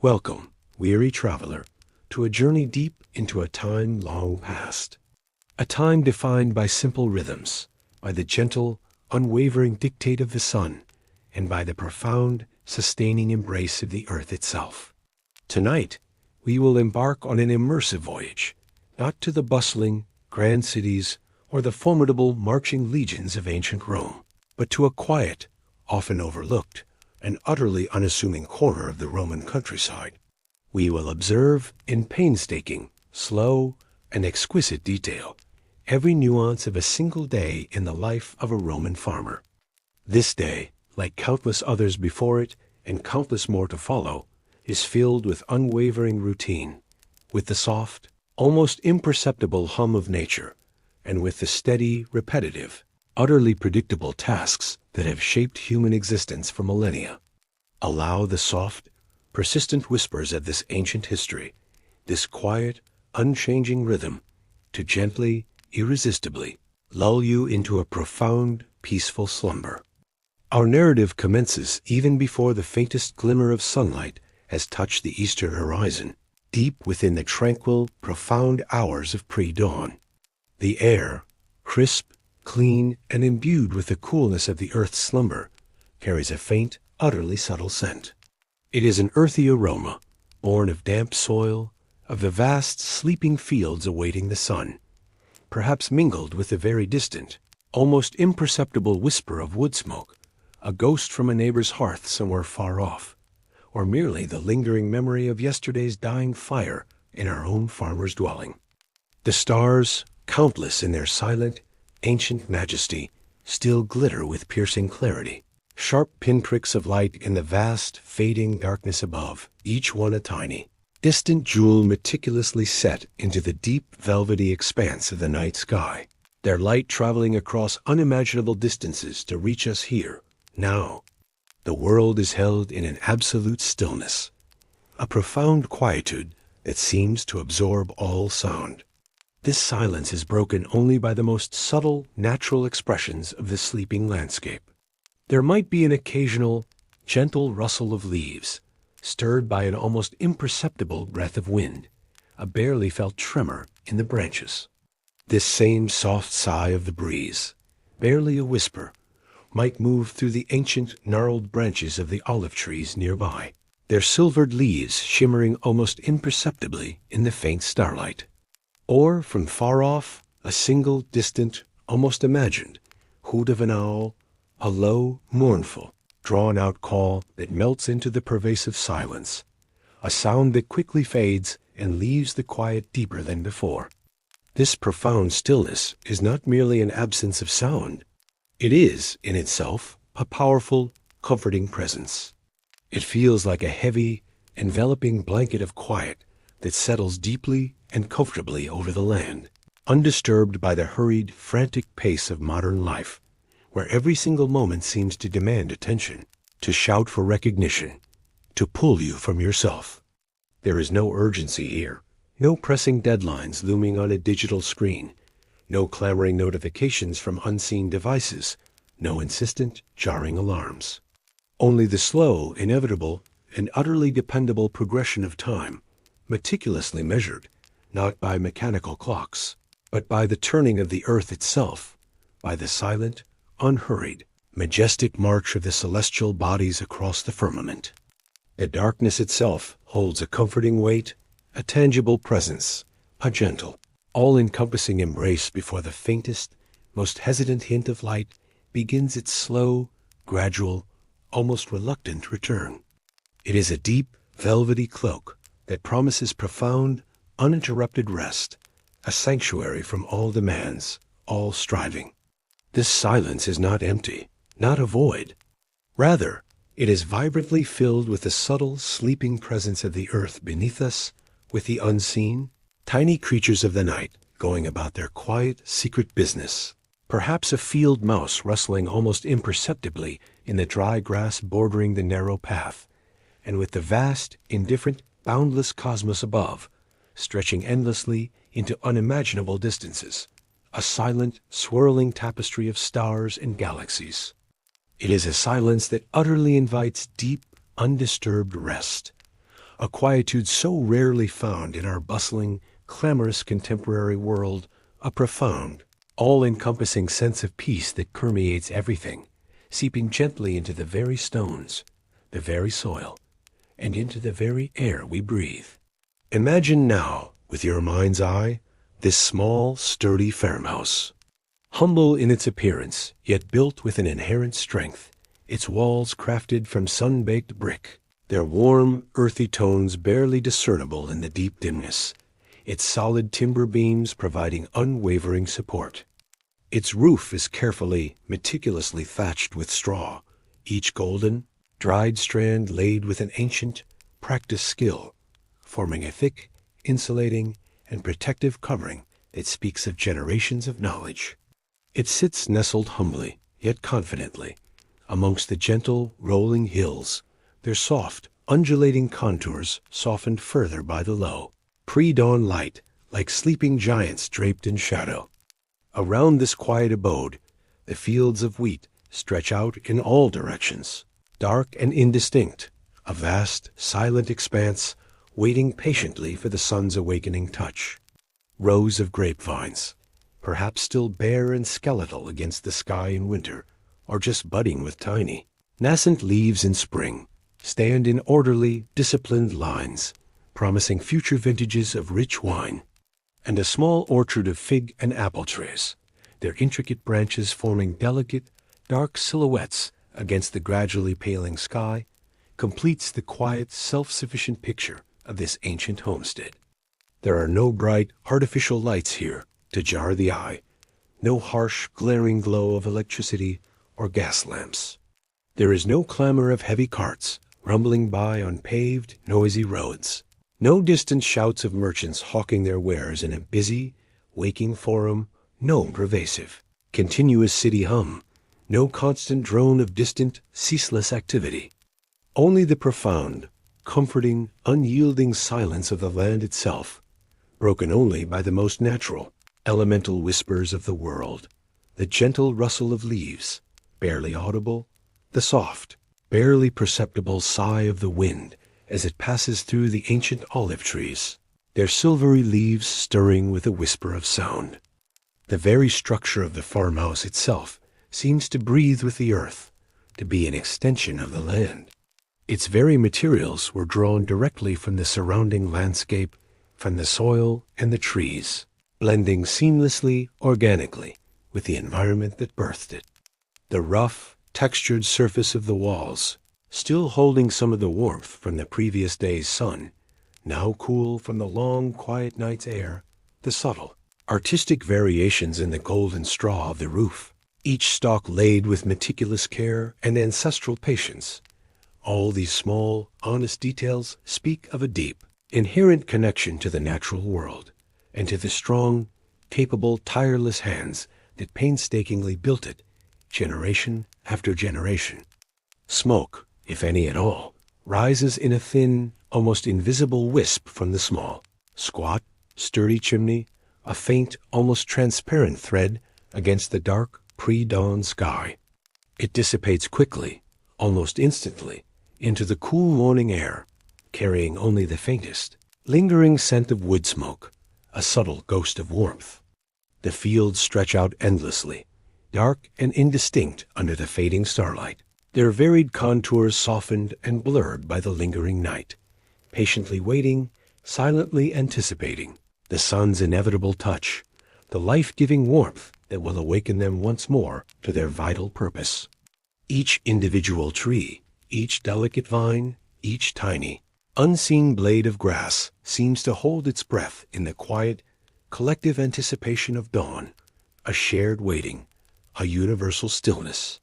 Welcome, weary traveler, to a journey deep into a time long past. A time defined by simple rhythms, by the gentle, unwavering dictate of the sun, and by the profound, sustaining embrace of the earth itself. Tonight, we will embark on an immersive voyage, not to the bustling, grand cities or the formidable marching legions of ancient Rome, but to a quiet, often overlooked, and utterly unassuming corner of the Roman countryside. We will observe in painstaking, slow, and exquisite detail every nuance of a single day in the life of a Roman farmer. This day, like countless others before it and countless more to follow, is filled with unwavering routine, with the soft, almost imperceptible hum of nature, and with the steady, repetitive, utterly predictable tasks that have shaped human existence for millennia. Allow the soft, persistent whispers of this ancient history, this quiet, unchanging rhythm, to gently, irresistibly lull you into a profound, peaceful slumber. Our narrative commences even before the faintest glimmer of sunlight has touched the eastern horizon, deep within the tranquil, profound hours of pre-dawn. The air, crisp, clean, and imbued with the coolness of the earth's slumber, carries a faint, utterly subtle scent. It is an earthy aroma, born of damp soil, of the vast, sleeping fields awaiting the sun, perhaps mingled with the very distant, almost imperceptible whisper of wood smoke, a ghost from a neighbor's hearth somewhere far off, or merely the lingering memory of yesterday's dying fire in our own farmer's dwelling. The stars, countless in their silent, ancient majesty, still glitter with piercing clarity, sharp pinpricks of light in the vast, fading darkness above, each one a tiny, distant jewel meticulously set into the deep, velvety expanse of the night sky, their light traveling across unimaginable distances to reach us here, now. The world is held in an absolute stillness, a profound quietude that seems to absorb all sound. This silence is broken only by the most subtle, natural expressions of the sleeping landscape. There might be an occasional, gentle rustle of leaves, stirred by an almost imperceptible breath of wind, a barely felt tremor in the branches. This same soft sigh of the breeze, barely a whisper, might move through the ancient, gnarled branches of the olive trees nearby, their silvered leaves shimmering almost imperceptibly in the faint starlight. Or, from far off, a single, distant, almost imagined, hoot of an owl, a low, mournful, drawn-out call that melts into the pervasive silence, a sound that quickly fades and leaves the quiet deeper than before. This profound stillness is not merely an absence of sound. It is, in itself, a powerful, comforting presence. It feels like a heavy, enveloping blanket of quiet that settles deeply and comfortably over the land, undisturbed by the hurried, frantic pace of modern life, where every single moment seems to demand attention, to shout for recognition, to pull you from yourself. There is no urgency here, no pressing deadlines looming on a digital screen, no clamoring notifications from unseen devices, no insistent, jarring alarms. Only the slow, inevitable, and utterly dependable progression of time, meticulously measured, not by mechanical clocks, but by the turning of the earth itself, by the silent, unhurried, majestic march of the celestial bodies across the firmament. The darkness itself holds a comforting weight, a tangible presence, a gentle, all-encompassing embrace before the faintest, most hesitant hint of light begins its slow, gradual, almost reluctant return. It is a deep, velvety cloak that promises profound, uninterrupted rest, a sanctuary from all demands, all striving. This silence is not empty, not a void. Rather, it is vibrantly filled with the subtle, sleeping presence of the earth beneath us, with the unseen, tiny creatures of the night going about their quiet, secret business, perhaps a field mouse rustling almost imperceptibly in the dry grass bordering the narrow path, and with the vast, indifferent, boundless cosmos above, stretching endlessly into unimaginable distances, a silent, swirling tapestry of stars and galaxies. It is a silence that utterly invites deep, undisturbed rest, a quietude so rarely found in our bustling, clamorous contemporary world, a profound, all-encompassing sense of peace that permeates everything, seeping gently into the very stones, the very soil, and into the very air we breathe. Imagine now, with your mind's eye, this small, sturdy farmhouse. Humble in its appearance, yet built with an inherent strength, its walls crafted from sun-baked brick, their warm, earthy tones barely discernible in the deep dimness, its solid timber beams providing unwavering support. Its roof is carefully, meticulously thatched with straw, each golden, dried strand laid with an ancient, practiced skill, forming a thick, insulating, and protective covering that speaks of generations of knowledge. It sits nestled humbly, yet confidently, amongst the gentle, rolling hills, their soft, undulating contours softened further by the low, pre-dawn light, like sleeping giants draped in shadow. Around this quiet abode, the fields of wheat stretch out in all directions, dark and indistinct, a vast, silent expanse waiting patiently for the sun's awakening touch. Rows of grapevines, perhaps still bare and skeletal against the sky in winter, or just budding with tiny, nascent leaves in spring, stand in orderly, disciplined lines, promising future vintages of rich wine. And a small orchard of fig and apple trees, their intricate branches forming delicate, dark silhouettes against the gradually paling sky, completes the quiet, self-sufficient picture of this ancient homestead. There are no bright, artificial lights here to jar the eye, no harsh, glaring glow of electricity or gas lamps. There is no clamor of heavy carts rumbling by on paved, noisy roads, no distant shouts of merchants hawking their wares in a busy, waking forum, no pervasive, continuous city hum, no constant drone of distant, ceaseless activity. Only the profound, comforting, unyielding silence of the land itself, broken only by the most natural, elemental whispers of the world, the gentle rustle of leaves, barely audible, the soft, barely perceptible sigh of the wind as it passes through the ancient olive trees, their silvery leaves stirring with a whisper of sound. The very structure of the farmhouse itself seems to breathe with the earth, to be an extension of the land. Its very materials were drawn directly from the surrounding landscape, from the soil and the trees, blending seamlessly, organically, with the environment that birthed it. The rough, textured surface of the walls, still holding some of the warmth from the previous day's sun, now cool from the long, quiet night's air, the subtle, artistic variations in the golden straw of the roof, each stalk laid with meticulous care and ancestral patience. All these small, honest details speak of a deep, inherent connection to the natural world, and to the strong, capable, tireless hands that painstakingly built it, generation after generation. Smoke, if any at all, rises in a thin, almost invisible wisp from the small, squat, sturdy chimney, a faint, almost transparent thread against the dark, pre-dawn sky. It dissipates quickly, almost instantly, into the cool morning air, carrying only the faintest, lingering scent of wood smoke, a subtle ghost of warmth. The fields stretch out endlessly, dark and indistinct under the fading starlight, their varied contours softened and blurred by the lingering night, patiently waiting, silently anticipating the sun's inevitable touch, the life-giving warmth that will awaken them once more to their vital purpose. Each individual tree, each delicate vine, each tiny, unseen blade of grass seems to hold its breath in the quiet, collective anticipation of dawn, a shared waiting, a universal stillness.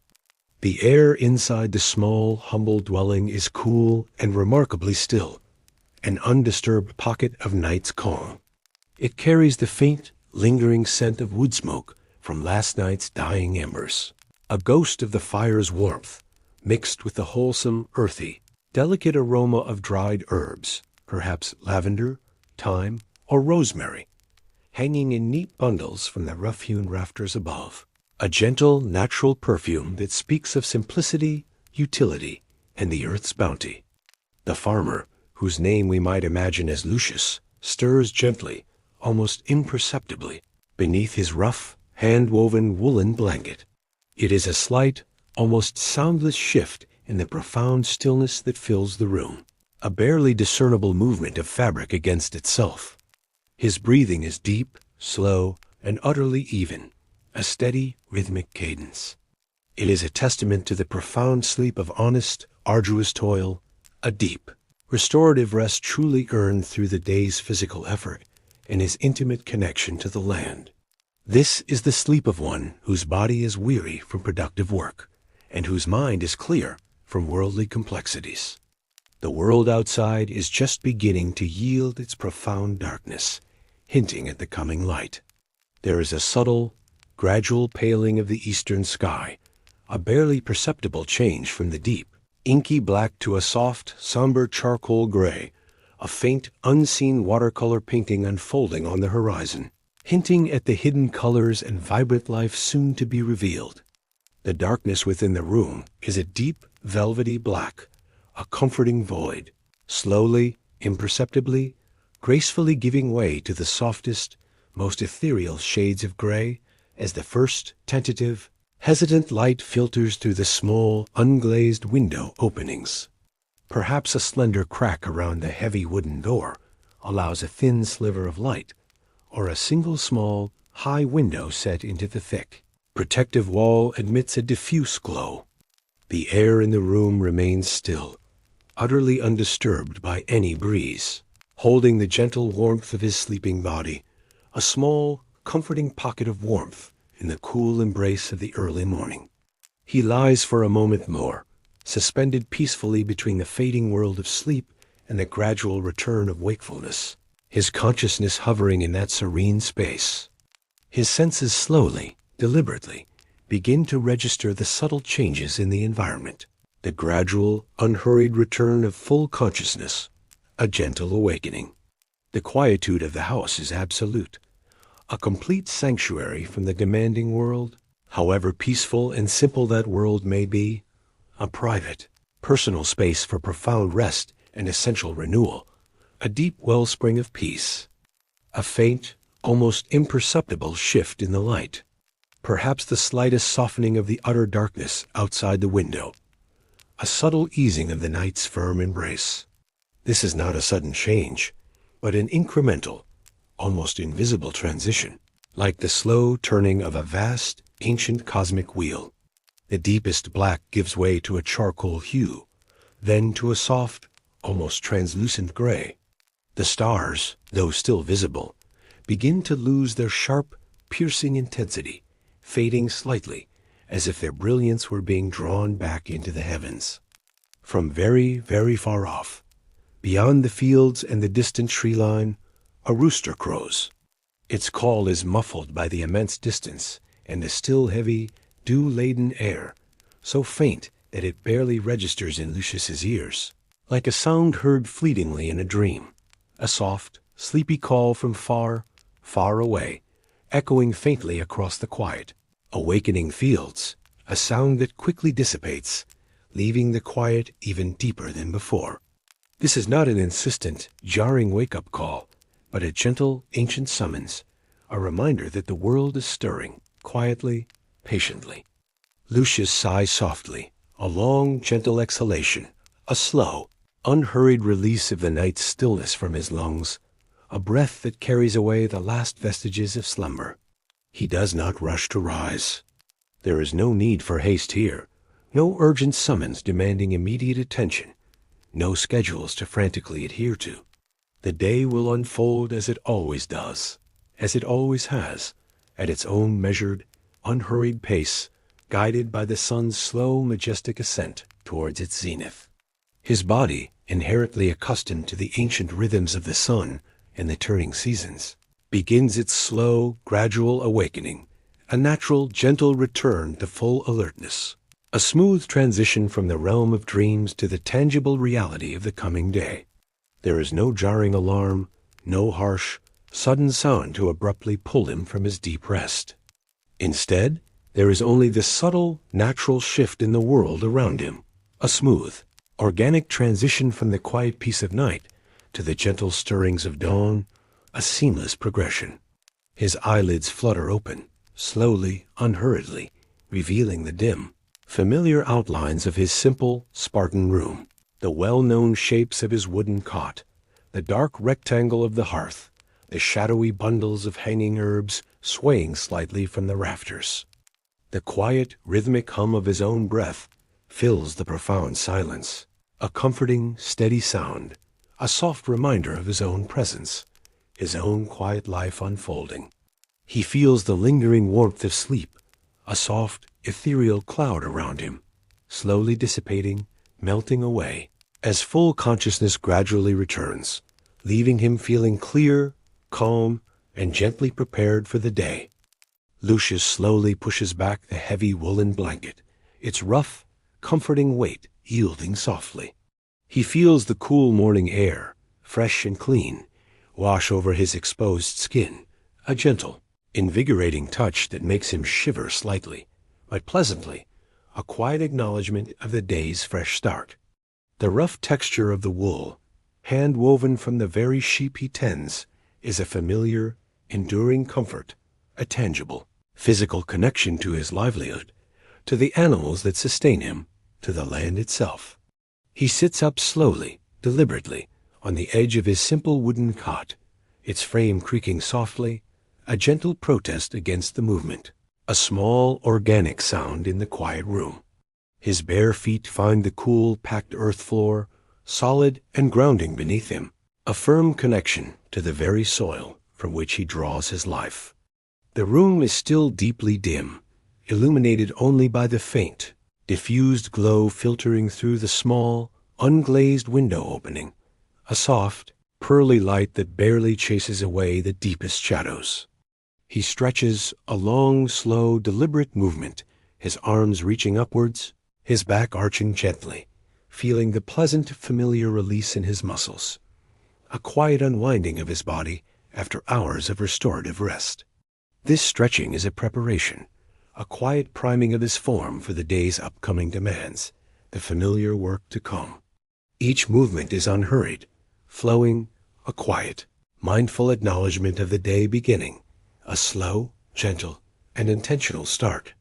The air inside the small, humble dwelling is cool and remarkably still, an undisturbed pocket of night's calm. It carries the faint, lingering scent of wood smoke from last night's dying embers, a ghost of the fire's warmth, mixed with the wholesome, earthy, delicate aroma of dried herbs, perhaps lavender, thyme, or rosemary, hanging in neat bundles from the rough-hewn rafters above. A gentle, natural perfume that speaks of simplicity, utility, and the earth's bounty. The farmer, whose name we might imagine as Lucius, stirs gently, almost imperceptibly, beneath his rough, hand-woven woolen blanket. It is a slight, almost soundless shift in the profound stillness that fills the room, a barely discernible movement of fabric against itself. His breathing is deep, slow, and utterly even, a steady, rhythmic cadence. It is a testament to the profound sleep of honest, arduous toil, a deep, restorative rest truly earned through the day's physical effort and his intimate connection to the land. This is the sleep of one whose body is weary from productive work, and whose mind is clear from worldly complexities. The world outside is just beginning to yield its profound darkness, hinting at the coming light. There is a subtle, gradual paling of the eastern sky, a barely perceptible change from the deep, inky black to a soft, somber charcoal gray, a faint, unseen watercolor painting unfolding on the horizon, hinting at the hidden colors and vibrant life soon to be revealed. The darkness within the room is a deep, velvety black, a comforting void, slowly, imperceptibly, gracefully giving way to the softest, most ethereal shades of gray as the first tentative, hesitant light filters through the small, unglazed window openings. Perhaps a slender crack around the heavy wooden door allows a thin sliver of light, or a single small, high window set into the thick, protective wall admits a diffuse glow. The air in the room remains still, utterly undisturbed by any breeze, holding the gentle warmth of his sleeping body, a small, comforting pocket of warmth in the cool embrace of the early morning. He lies for a moment more, suspended peacefully between the fading world of sleep and the gradual return of wakefulness, his consciousness hovering in that serene space. His senses slowly, deliberately, begin to register the subtle changes in the environment, the gradual, unhurried return of full consciousness, a gentle awakening. The quietude of the house is absolute, a complete sanctuary from the demanding world, however peaceful and simple that world may be, a private, personal space for profound rest and essential renewal, a deep wellspring of peace. A faint, almost imperceptible shift in the light, perhaps the slightest softening of the utter darkness outside the window, a subtle easing of the night's firm embrace. This is not a sudden change, but an incremental, almost invisible transition, like the slow turning of a vast, ancient cosmic wheel. The deepest black gives way to a charcoal hue, then to a soft, almost translucent gray. The stars, though still visible, begin to lose their sharp, piercing intensity, fading slightly, as if their brilliance were being drawn back into the heavens. From very, very far off, beyond the fields and the distant tree line, a rooster crows. Its call is muffled by the immense distance and the still heavy, dew-laden air, so faint that it barely registers in Lucius's ears, like a sound heard fleetingly in a dream, a soft, sleepy call from far, far away, echoing faintly across the quiet, awakening fields, a sound that quickly dissipates, leaving the quiet even deeper than before. This is not an insistent, jarring wake-up call, but a gentle, ancient summons, a reminder that the world is stirring, quietly, patiently. Lucius sighs softly, a long, gentle exhalation, a slow, unhurried release of the night's stillness from his lungs, a breath that carries away the last vestiges of slumber. He does not rush to rise. There is no need for haste here, no urgent summons demanding immediate attention, no schedules to frantically adhere to. The day will unfold as it always does, as it always has, at its own measured, unhurried pace, guided by the sun's slow, majestic ascent towards its zenith. His body, inherently accustomed to the ancient rhythms of the sun and the turning seasons, begins its slow, gradual awakening, a natural, gentle return to full alertness, a smooth transition from the realm of dreams to the tangible reality of the coming day. There is no jarring alarm, no harsh, sudden sound to abruptly pull him from his deep rest. Instead, there is only the subtle, natural shift in the world around him, a smooth, Organic transition from the quiet peace of night to the gentle stirrings of dawn, a seamless progression. His eyelids flutter open, slowly, unhurriedly, revealing the dim, familiar outlines of his simple, Spartan room, the well-known shapes of his wooden cot, the dark rectangle of the hearth, the shadowy bundles of hanging herbs swaying slightly from the rafters. The quiet, rhythmic hum of his own breath fills the profound silence, a comforting, steady sound, a soft reminder of his own presence, his own quiet life unfolding. He feels the lingering warmth of sleep, a soft, ethereal cloud around him, slowly dissipating, melting away, as full consciousness gradually returns, leaving him feeling clear, calm, and gently prepared for the day. Lucius slowly pushes back the heavy woolen blanket, its rough, comforting weight yielding softly. He feels the cool morning air, fresh and clean, wash over his exposed skin, a gentle, invigorating touch that makes him shiver slightly, but pleasantly, a quiet acknowledgement of the day's fresh start. The rough texture of the wool, hand-woven from the very sheep he tends, is a familiar, enduring comfort, a tangible, physical connection to his livelihood, to the animals that sustain him, to the land itself. He sits up slowly, deliberately, on the edge of his simple wooden cot, its frame creaking softly, a gentle protest against the movement, a small, organic sound in the quiet room. His bare feet find the cool, packed earth floor, solid and grounding beneath him, a firm connection to the very soil from which he draws his life. The room is still deeply dim, illuminated only by the faint, diffused glow filtering through the small, unglazed window opening, a soft, pearly light that barely chases away the deepest shadows. He stretches, a long, slow, deliberate movement, his arms reaching upwards, his back arching gently, feeling the pleasant, familiar release in his muscles, a quiet unwinding of his body after hours of restorative rest. This stretching is a preparation, a quiet priming of his form for the day's upcoming demands, the familiar work to come. Each movement is unhurried, flowing, a quiet, mindful acknowledgement of the day beginning, a slow, gentle, and intentional start.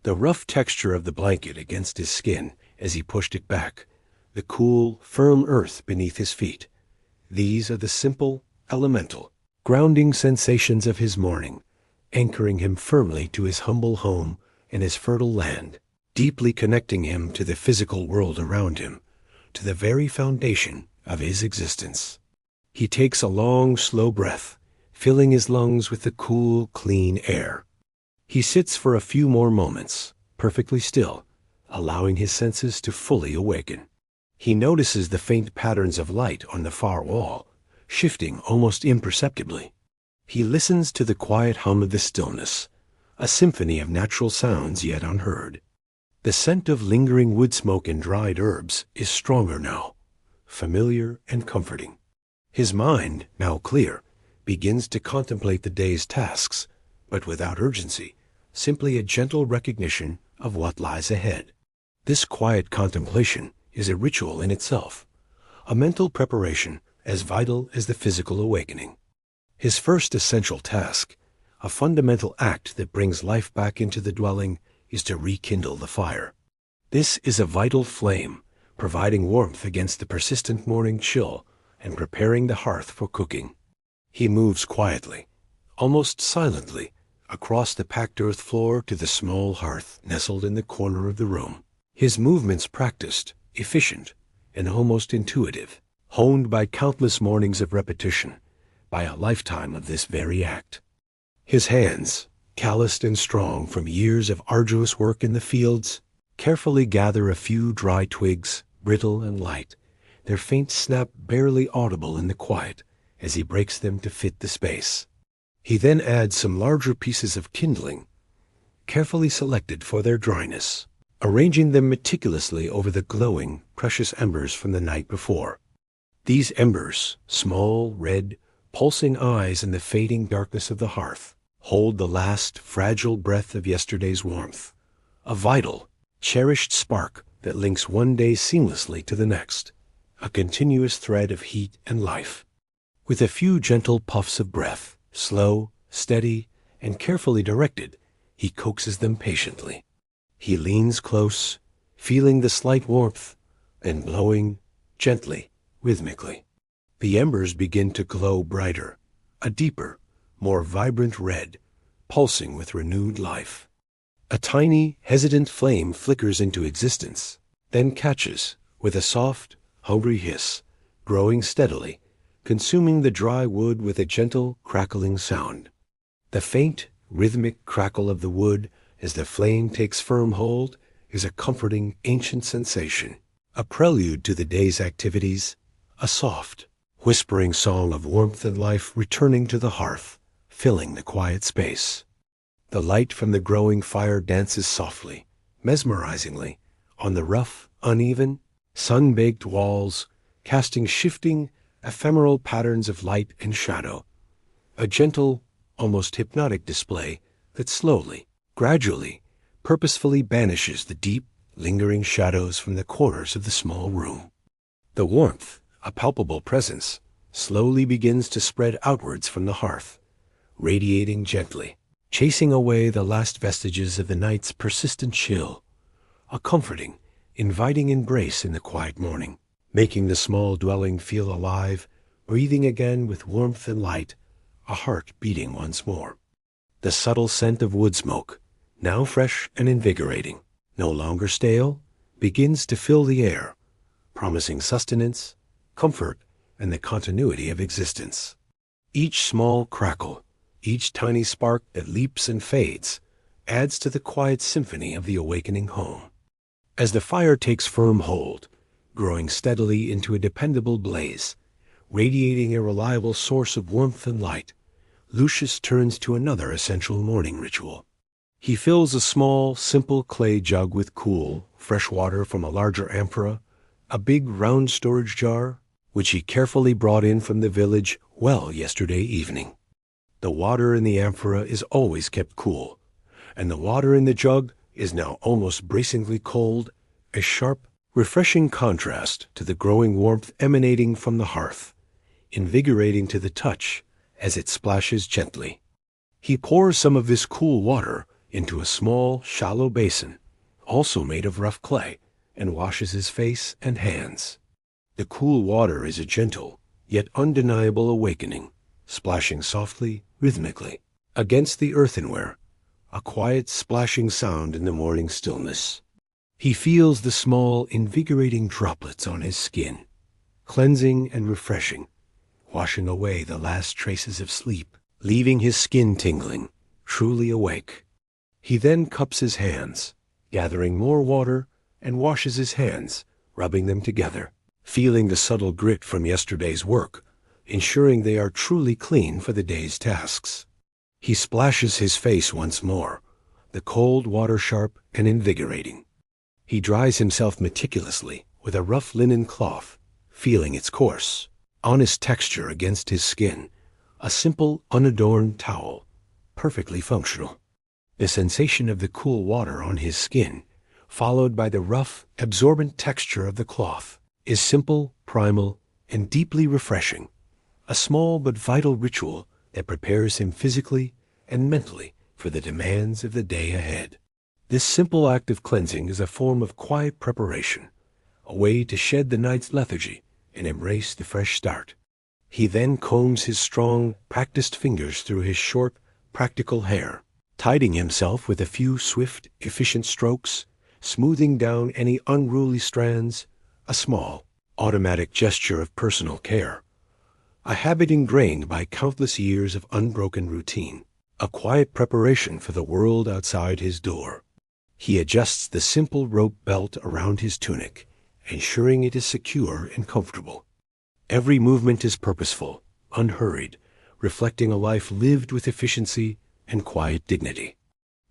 The rough texture of the blanket against his skin as he pushed it back, the cool, firm earth beneath his feet, these are the simple, elemental, grounding sensations of his morning, anchoring him firmly to his humble home and his fertile land, deeply connecting him to the physical world around him, to the very foundation of his existence. He takes a long, slow breath, filling his lungs with the cool, clean air. He sits for a few more moments, perfectly still, allowing his senses to fully awaken. He notices the faint patterns of light on the far wall, shifting almost imperceptibly. He listens to the quiet hum of the stillness, a symphony of natural sounds yet unheard. The scent of lingering wood smoke and dried herbs is stronger now, familiar and comforting. His mind, now clear, begins to contemplate the day's tasks, but without urgency, simply a gentle recognition of what lies ahead. This quiet contemplation is a ritual in itself, a mental preparation as vital as the physical awakening. His first essential task, a fundamental act that brings life back into the dwelling, is to rekindle the fire. This is a vital flame, providing warmth against the persistent morning chill and preparing the hearth for cooking. He moves quietly, almost silently, across the packed earth floor to the small hearth nestled in the corner of the room. His movements practiced, efficient, and almost intuitive, honed by countless mornings of repetition, by a lifetime of this very act. His hands, calloused and strong from years of arduous work in the fields, carefully gather a few dry twigs, brittle and light, their faint snap barely audible in the quiet as he breaks them to fit the space. He then adds some larger pieces of kindling, carefully selected for their dryness, arranging them meticulously over the glowing, precious embers from the night before. These embers, small, red, pulsing eyes in the fading darkness of the hearth, hold the last fragile breath of yesterday's warmth, a vital, cherished spark that links one day seamlessly to the next, a continuous thread of heat and life. With a few gentle puffs of breath, slow, steady, and carefully directed, he coaxes them patiently. He leans close, feeling the slight warmth, and blowing gently, rhythmically. The embers begin to glow brighter, a deeper, more vibrant red, pulsing with renewed life. A tiny, hesitant flame flickers into existence, then catches, with a soft, hungry hiss, growing steadily, consuming the dry wood with a gentle, crackling sound. The faint, rhythmic crackle of the wood as the flame takes firm hold is a comforting, ancient sensation, a prelude to the day's activities, a soft, whispering song of warmth and life returning to the hearth, filling the quiet space. The light from the growing fire dances softly, mesmerizingly, on the rough, uneven, sun-baked walls, casting shifting, ephemeral patterns of light and shadow. A gentle, almost hypnotic display that slowly, gradually, purposefully banishes the deep, lingering shadows from the corners of the small room. The warmth, a palpable presence, slowly begins to spread outwards from the hearth, radiating gently, chasing away the last vestiges of the night's persistent chill, a comforting, inviting embrace in the quiet morning, making the small dwelling feel alive, breathing again with warmth and light, a heart beating once more. The subtle scent of wood smoke, now fresh and invigorating, no longer stale, begins to fill the air, promising sustenance, comfort, and the continuity of existence. Each small crackle, each tiny spark that leaps and fades, adds to the quiet symphony of the awakening home. As the fire takes firm hold, growing steadily into a dependable blaze, radiating a reliable source of warmth and light, Lucius turns to another essential morning ritual. He fills a small, simple clay jug with cool, fresh water from a larger amphora, a big round storage jar, which he carefully brought in from the village well yesterday evening. The water in the amphora is always kept cool, and the water in the jug is now almost bracingly cold, a sharp, refreshing contrast to the growing warmth emanating from the hearth, invigorating to the touch as it splashes gently. He pours some of this cool water into a small, shallow basin, also made of rough clay, and washes his face and hands. The cool water is a gentle, yet undeniable awakening, splashing softly, rhythmically, against the earthenware, a quiet splashing sound in the morning stillness. He feels the small, invigorating droplets on his skin, cleansing and refreshing, washing away the last traces of sleep, leaving his skin tingling, truly awake. He then cups his hands, gathering more water, and washes his hands, rubbing them together, feeling the subtle grit from yesterday's work, ensuring they are truly clean for the day's tasks. He splashes his face once more, the cold water sharp and invigorating. He dries himself meticulously with a rough linen cloth, feeling its coarse, honest texture against his skin, a simple, unadorned towel, perfectly functional. The sensation of the cool water on his skin, followed by the rough, absorbent texture of the cloth, is simple, primal, and deeply refreshing, a small but vital ritual that prepares him physically and mentally for the demands of the day ahead. This simple act of cleansing is a form of quiet preparation, a way to shed the night's lethargy and embrace the fresh start. He then combs his strong, practiced fingers through his short, practical hair, tidying himself with a few swift, efficient strokes, smoothing down any unruly strands, a small, automatic gesture of personal care, a habit ingrained by countless years of unbroken routine, a quiet preparation for the world outside his door. He adjusts the simple rope belt around his tunic, ensuring it is secure and comfortable. Every movement is purposeful, unhurried, reflecting a life lived with efficiency and quiet dignity.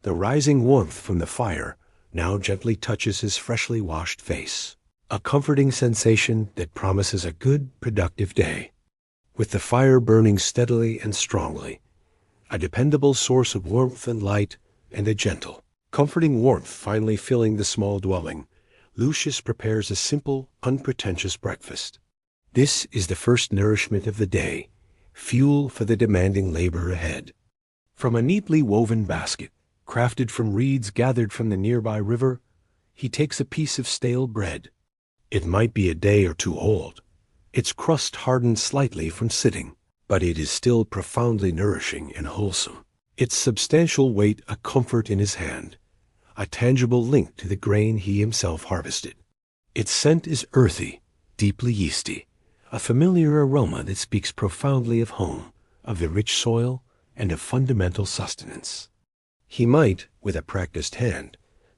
The rising warmth from the fire now gently touches his freshly washed face, a comforting sensation that promises a good, productive day. With the fire burning steadily and strongly, a dependable source of warmth and light, and a gentle, comforting warmth finally filling the small dwelling, Lucius prepares a simple, unpretentious breakfast. This is the first nourishment of the day, fuel for the demanding labor ahead. From a neatly woven basket, crafted from reeds gathered from the nearby river, he takes a piece of stale bread. It might be a day or two old, its crust hardened slightly from sitting, but it is still profoundly nourishing and wholesome. Its substantial weight a comfort in his hand, a tangible link to the grain he himself harvested. Its scent is earthy, deeply yeasty, a familiar aroma that speaks profoundly of home, of the rich soil, and of fundamental sustenance. He might, with a practiced hand,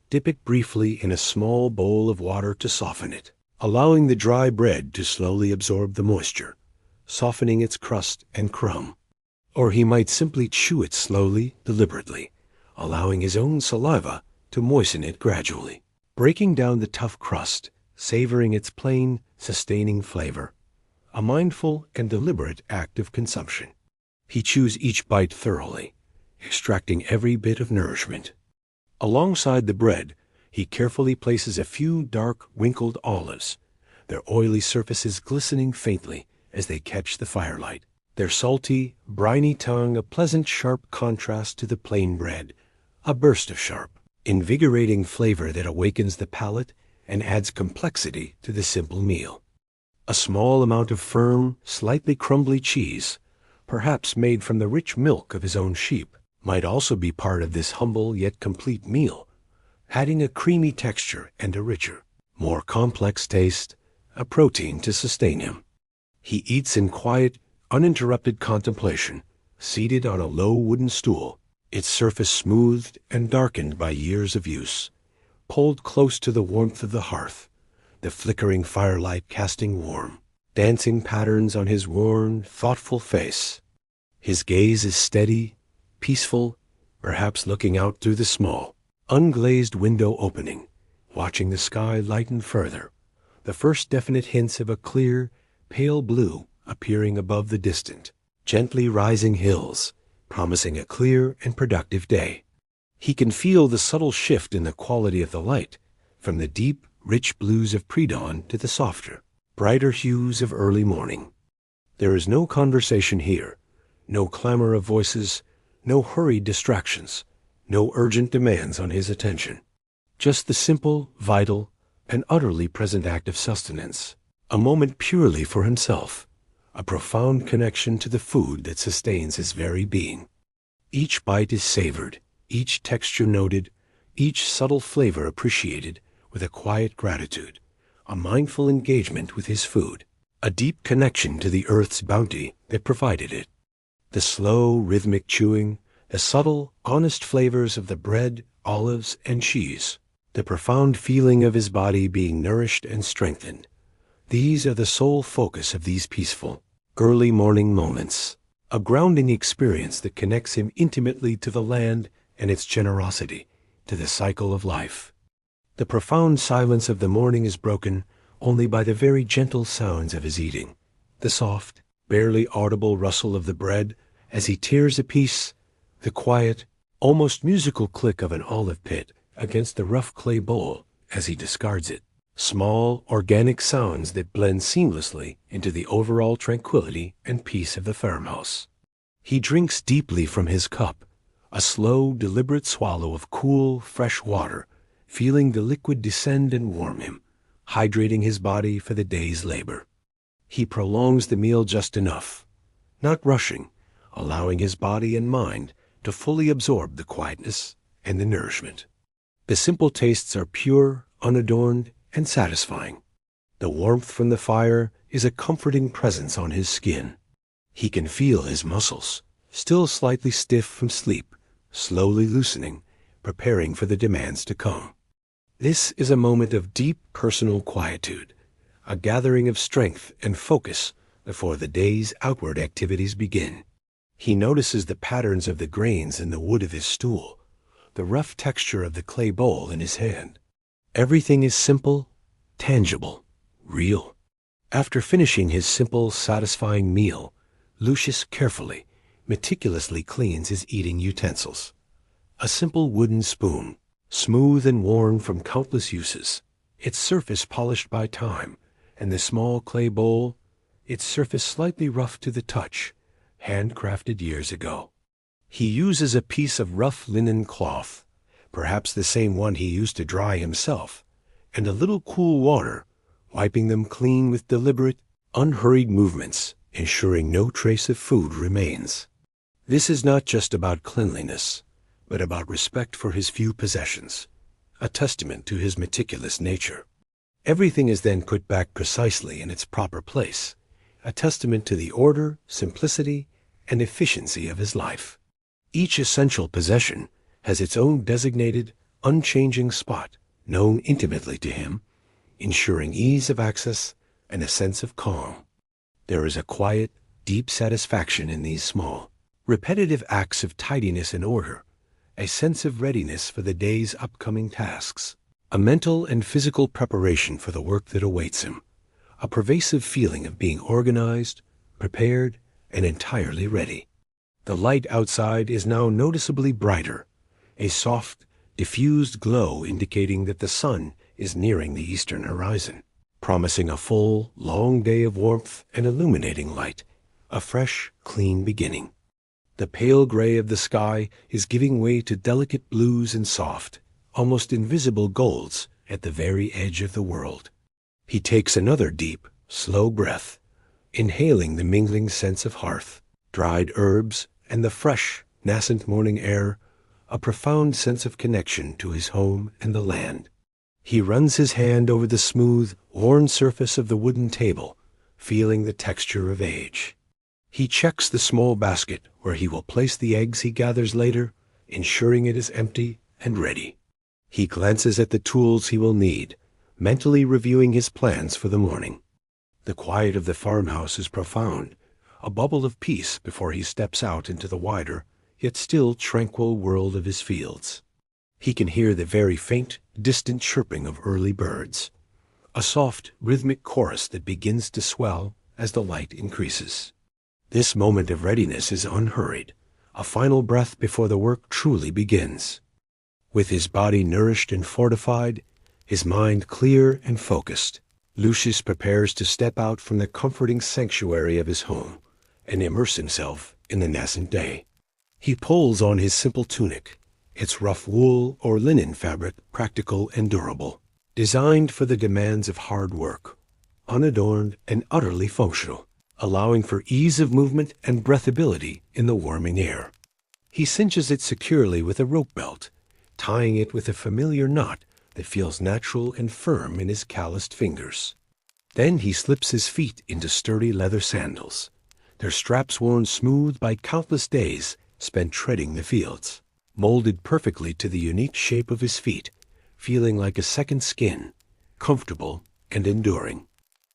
dip it briefly in a small bowl of water to soften it, allowing the dry bread to slowly absorb the moisture, softening its crust and crumb. Or he might simply chew it slowly, deliberately, allowing his own saliva to moisten it gradually, breaking down the tough crust, savoring its plain, sustaining flavor. A mindful and deliberate act of consumption. He chews each bite thoroughly, extracting every bit of nourishment. Alongside the bread, he carefully places a few dark, wrinkled olives, their oily surfaces glistening faintly as they catch the firelight, their salty, briny tongue a pleasant sharp contrast to the plain bread, a burst of sharp, invigorating flavor that awakens the palate and adds complexity to the simple meal. A small amount of firm, slightly crumbly cheese, perhaps made from the rich milk of his own sheep, might also be part of this humble yet complete meal, adding a creamy texture and a richer, more complex taste, a protein to sustain him. He eats in quiet, uninterrupted contemplation, seated on a low wooden stool, its surface smoothed and darkened by years of use, pulled close to the warmth of the hearth, the flickering firelight casting warm, dancing patterns on his worn, thoughtful face. His gaze is steady, peaceful, perhaps looking out through the small, unglazed window opening, watching the sky lighten further, the first definite hints of a clear, pale blue appearing above the distant, gently rising hills, promising a clear and productive day. He can feel the subtle shift in the quality of the light, from the deep, rich blues of pre-dawn to the softer, brighter hues of early morning. There is no conversation here, no clamor of voices, no hurried distractions, no urgent demands on his attention. Just the simple, vital, and utterly present act of sustenance, a moment purely for himself, a profound connection to the food that sustains his very being. Each bite is savored, each texture noted, each subtle flavor appreciated with a quiet gratitude, a mindful engagement with his food, a deep connection to the earth's bounty that provided it. The slow, rhythmic chewing, the subtle, honest flavors of the bread, olives, and cheese, the profound feeling of his body being nourished and strengthened. These are the sole focus of these peaceful, early morning moments, a grounding experience that connects him intimately to the land and its generosity, to the cycle of life. The profound silence of the morning is broken only by the very gentle sounds of his eating, the soft, barely audible rustle of the bread as he tears a piece, the quiet, almost musical click of an olive pit against the rough clay bowl as he discards it. Small, organic sounds that blend seamlessly into the overall tranquility and peace of the farmhouse. He drinks deeply from his cup, a slow, deliberate swallow of cool, fresh water, feeling the liquid descend and warm him, hydrating his body for the day's labor. He prolongs the meal just enough, not rushing, allowing his body and mind to fully absorb the quietness and the nourishment. The simple tastes are pure, unadorned, and satisfying. The warmth from the fire is a comforting presence on his skin. He can feel his muscles, still slightly stiff from sleep, slowly loosening, preparing for the demands to come. This is a moment of deep personal quietude, a gathering of strength and focus before the day's outward activities begin. He notices the patterns of the grains in the wood of his stool, the rough texture of the clay bowl in his hand. Everything is simple, tangible, real. After finishing his simple, satisfying meal, Lucius carefully, meticulously cleans his eating utensils. A simple wooden spoon, smooth and worn from countless uses, its surface polished by time, and the small clay bowl, its surface slightly rough to the touch, handcrafted years ago. He uses a piece of rough linen cloth, perhaps the same one he used to dry himself, and a little cool water, wiping them clean with deliberate, unhurried movements, ensuring no trace of food remains. This is not just about cleanliness, but about respect for his few possessions, a testament to his meticulous nature. Everything is then put back precisely in its proper place, a testament to the order, simplicity, and efficiency of his life. Each essential possession has its own designated, unchanging spot, known intimately to him, ensuring ease of access and a sense of calm. There is a quiet, deep satisfaction in these small, repetitive acts of tidiness and order, a sense of readiness for the day's upcoming tasks, a mental and physical preparation for the work that awaits him, a pervasive feeling of being organized, prepared, and entirely ready. The light outside is now noticeably brighter, a soft, diffused glow indicating that the sun is nearing the eastern horizon, promising a full, long day of warmth and illuminating light, a fresh, clean beginning. The pale gray of the sky is giving way to delicate blues and soft, almost invisible golds at the very edge of the world. He takes another deep, slow breath, inhaling the mingling scents of hearth, dried herbs, and the fresh, nascent morning air, a profound sense of connection to his home and the land. He runs his hand over the smooth, worn surface of the wooden table, feeling the texture of age. He checks the small basket where he will place the eggs he gathers later, ensuring it is empty and ready. He glances at the tools he will need, mentally reviewing his plans for the morning. The quiet of the farmhouse is profound, a bubble of peace before he steps out into the wider, yet still tranquil world of his fields. He can hear the very faint, distant chirping of early birds, a soft, rhythmic chorus that begins to swell as the light increases. This moment of readiness is unhurried, a final breath before the work truly begins. With his body nourished and fortified, his mind clear and focused, Lucius prepares to step out from the comforting sanctuary of his home and immerse himself in the nascent day. He pulls on his simple tunic, its rough wool or linen fabric practical and durable, designed for the demands of hard work, unadorned and utterly functional, allowing for ease of movement and breathability in the warming air. He cinches it securely with a rope belt, tying it with a familiar knot that feels natural and firm in his calloused fingers. Then he slips his feet into sturdy leather sandals, their straps worn smooth by countless days spent treading the fields, molded perfectly to the unique shape of his feet, feeling like a second skin, comfortable and enduring.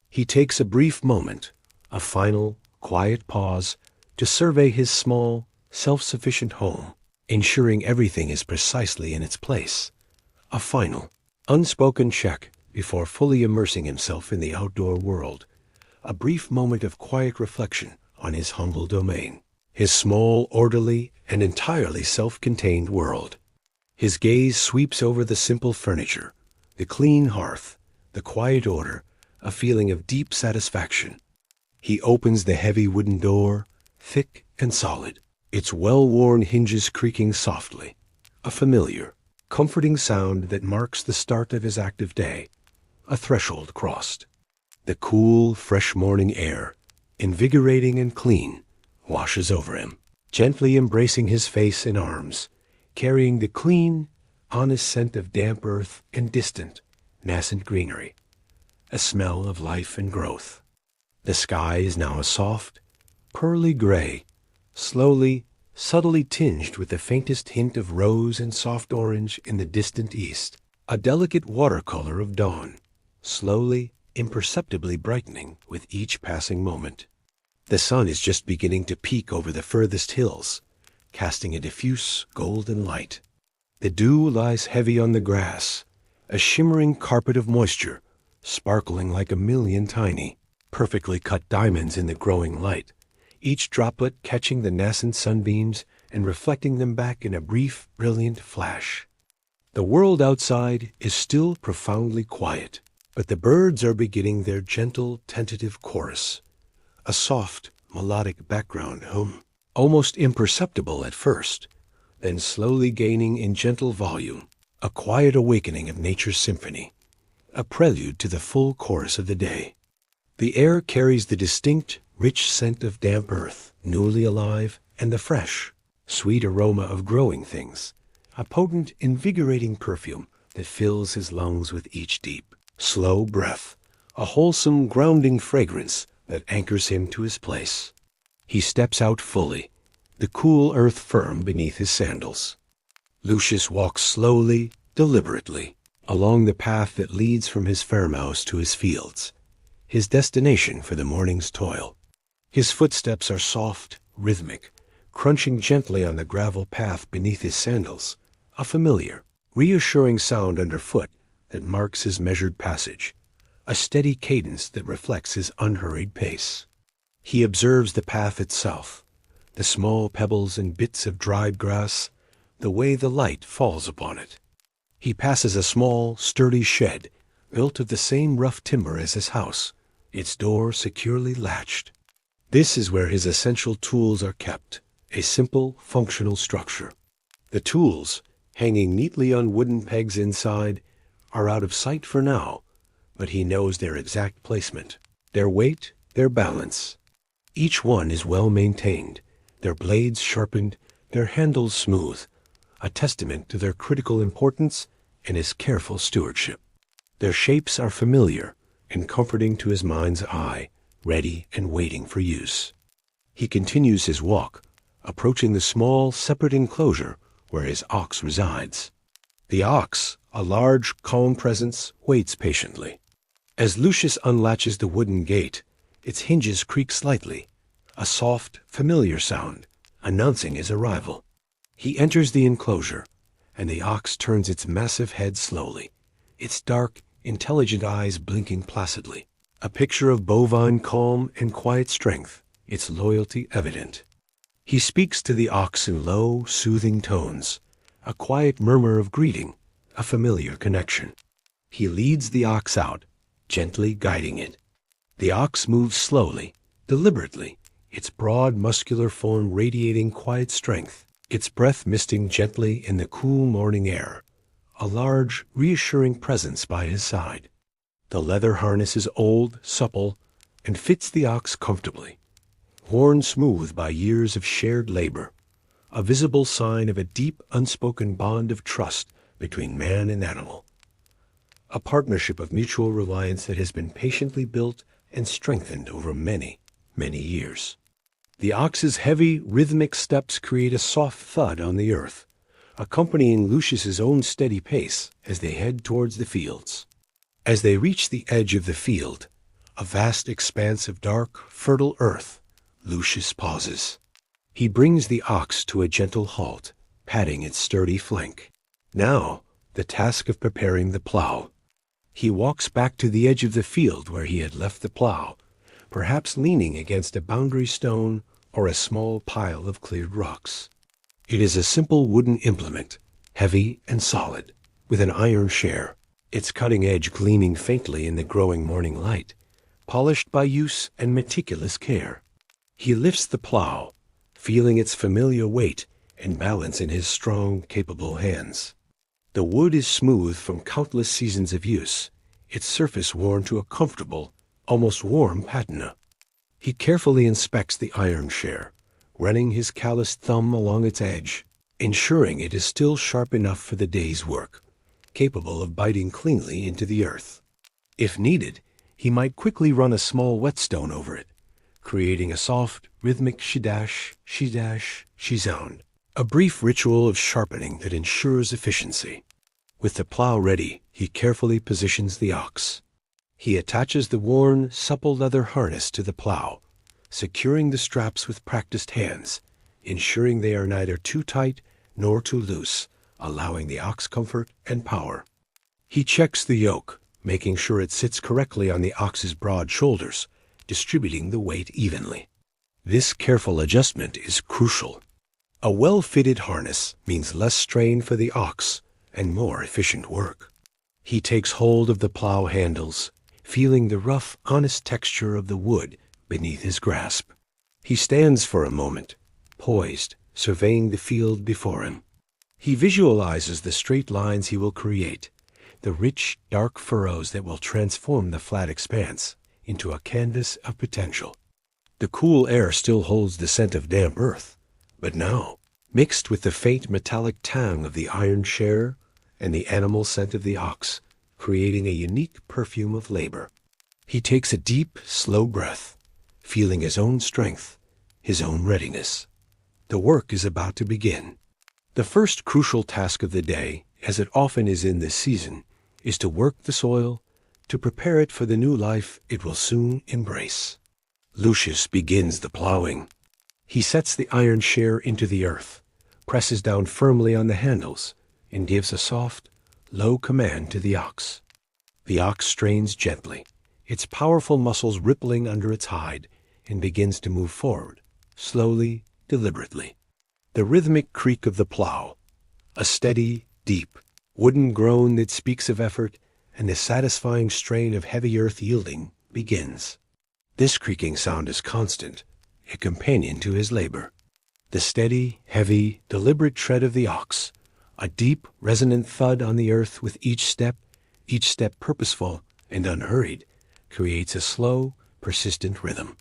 He takes a brief moment, a final, quiet pause, to survey his small, self-sufficient home, ensuring everything is precisely in its place. A final, unspoken check before fully immersing himself in the outdoor world. A brief moment of quiet reflection on his humble domain, his small, orderly, and entirely self-contained world. His gaze sweeps over the simple furniture, the clean hearth, the quiet order, a feeling of deep satisfaction. He opens the heavy wooden door, thick and solid, its well-worn hinges creaking softly, a familiar, comforting sound that marks the start of his active day, a threshold crossed. The cool, fresh morning air, invigorating and clean, washes over him, gently embracing his face and arms, carrying the clean, honest scent of damp earth and distant, nascent greenery, a smell of life and growth. The sky is now a soft, pearly gray, slowly, subtly tinged with the faintest hint of rose and soft orange in the distant east, a delicate watercolor of dawn, slowly, imperceptibly brightening with each passing moment. The sun is just beginning to peek over the furthest hills, casting a diffuse golden light. The dew lies heavy on the grass, a shimmering carpet of moisture, sparkling like a million tiny, perfectly cut diamonds in the growing light, each droplet catching the nascent sunbeams and reflecting them back in a brief, brilliant flash. The world outside is still profoundly quiet, but the birds are beginning their gentle, tentative chorus, a soft, melodic background hum, almost imperceptible at first, then slowly gaining in gentle volume, a quiet awakening of nature's symphony, a prelude to the full chorus of the day. The air carries the distinct, rich scent of damp earth, newly alive, and the fresh, sweet aroma of growing things, a potent, invigorating perfume that fills his lungs with each deep, slow breath, a wholesome, grounding fragrance that anchors him to his place. He steps out fully, the cool earth firm beneath his sandals. Lucius walks slowly, deliberately, along the path that leads from his farmhouse to his fields, his destination for the morning's toil. His footsteps are soft, rhythmic, crunching gently on the gravel path beneath his sandals, a familiar, reassuring sound underfoot that marks his measured passage, a steady cadence that reflects his unhurried pace. He observes the path itself, the small pebbles and bits of dried grass, the way the light falls upon it. He passes a small, sturdy shed, built of the same rough timber as his house, its door securely latched. This is where his essential tools are kept, a simple, functional structure. The tools, hanging neatly on wooden pegs inside, are out of sight for now, but he knows their exact placement, their weight, their balance. Each one is well maintained, their blades sharpened, their handles smooth, a testament to their critical importance and his careful stewardship. Their shapes are familiar and comforting to his mind's eye, ready and waiting for use. He continues his walk, approaching the small, separate enclosure where his ox resides. The ox, a large, calm presence, waits patiently. As Lucius unlatches the wooden gate, its hinges creak slightly, a soft, familiar sound, announcing his arrival. He enters the enclosure, and the ox turns its massive head slowly, its dark, intelligent eyes blinking placidly, a picture of bovine calm and quiet strength, its loyalty evident. He speaks to the ox in low, soothing tones, a quiet murmur of greeting, a familiar connection. He leads the ox out, gently guiding it. The ox moves slowly, deliberately, its broad muscular form radiating quiet strength, its breath misting gently in the cool morning air, a large, reassuring presence by his side. The leather harness is old, supple, and fits the ox comfortably, worn smooth by years of shared labor, a visible sign of a deep, unspoken bond of trust between man and animal, a partnership of mutual reliance that has been patiently built and strengthened over many, many years. The ox's heavy, rhythmic steps create a soft thud on the earth, accompanying Lucius's own steady pace as they head towards the fields. As they reach the edge of the field, a vast expanse of dark, fertile earth, Lucius pauses. He brings the ox to a gentle halt, patting its sturdy flank. Now, the task of preparing the plow. He walks back to the edge of the field where he had left the plow, perhaps leaning against a boundary stone or a small pile of cleared rocks. It is a simple wooden implement, heavy and solid, with an iron share, its cutting edge gleaming faintly in the growing morning light, polished by use and meticulous care. He lifts the plow, feeling its familiar weight and balance in his strong, capable hands. The wood is smooth from countless seasons of use, its surface worn to a comfortable, almost warm patina. He carefully inspects the iron share, running his calloused thumb along its edge, ensuring it is still sharp enough for the day's work, capable of biting cleanly into the earth. If needed, he might quickly run a small whetstone over it, creating a soft, rhythmic shidash, shidash, shisound, a brief ritual of sharpening that ensures efficiency. With the plow ready, he carefully positions the ox. He attaches the worn, supple leather harness to the plow, securing the straps with practiced hands, ensuring they are neither too tight nor too loose, allowing the ox comfort and power. He checks the yoke, making sure it sits correctly on the ox's broad shoulders, distributing the weight evenly. This careful adjustment is crucial. A well-fitted harness means less strain for the ox and more efficient work. He takes hold of the plow handles, feeling the rough, honest texture of the wood beneath his grasp. He stands for a moment, poised, surveying the field before him. He visualizes the straight lines he will create, the rich, dark furrows that will transform the flat expanse into a canvas of potential. The cool air still holds the scent of damp earth, but now, mixed with the faint metallic tang of the iron share and the animal scent of the ox, creating a unique perfume of labor. He takes a deep, slow breath, feeling his own strength, his own readiness. The work is about to begin. The first crucial task of the day, as it often is in this season, is to work the soil, to prepare it for the new life it will soon embrace. Lucius begins the plowing. He sets the iron share into the earth, presses down firmly on the handles, and gives a soft, low command to the ox. The ox strains gently, its powerful muscles rippling under its hide, and begins to move forward, slowly, deliberately. The rhythmic creak of the plow, a steady, deep, wooden groan that speaks of effort, and the satisfying strain of heavy earth yielding, begins. This creaking sound is constant, a companion to his labor. The steady, heavy, deliberate tread of the ox, a deep, resonant thud on the earth with each step purposeful and unhurried, creates a slow, persistent rhythm.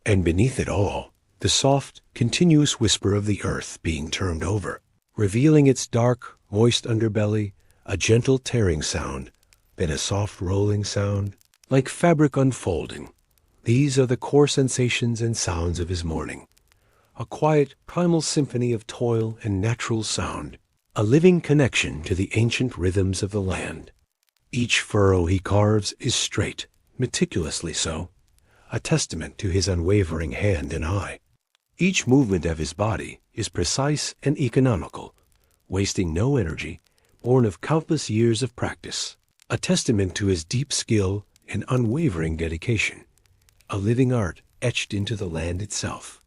And beneath it all, the soft, continuous whisper of the earth being turned over, revealing its dark, moist underbelly, a gentle tearing sound, then a soft rolling sound, like fabric unfolding. These are the core sensations and sounds of his morning. A quiet, primal symphony of toil and natural sound, a living connection to the ancient rhythms of the land. Each furrow he carves is straight, meticulously so, a testament to his unwavering hand and eye. Each movement of his body is precise and economical, wasting no energy, born of countless years of practice, a testament to his deep skill and unwavering dedication, a living art etched into the land itself.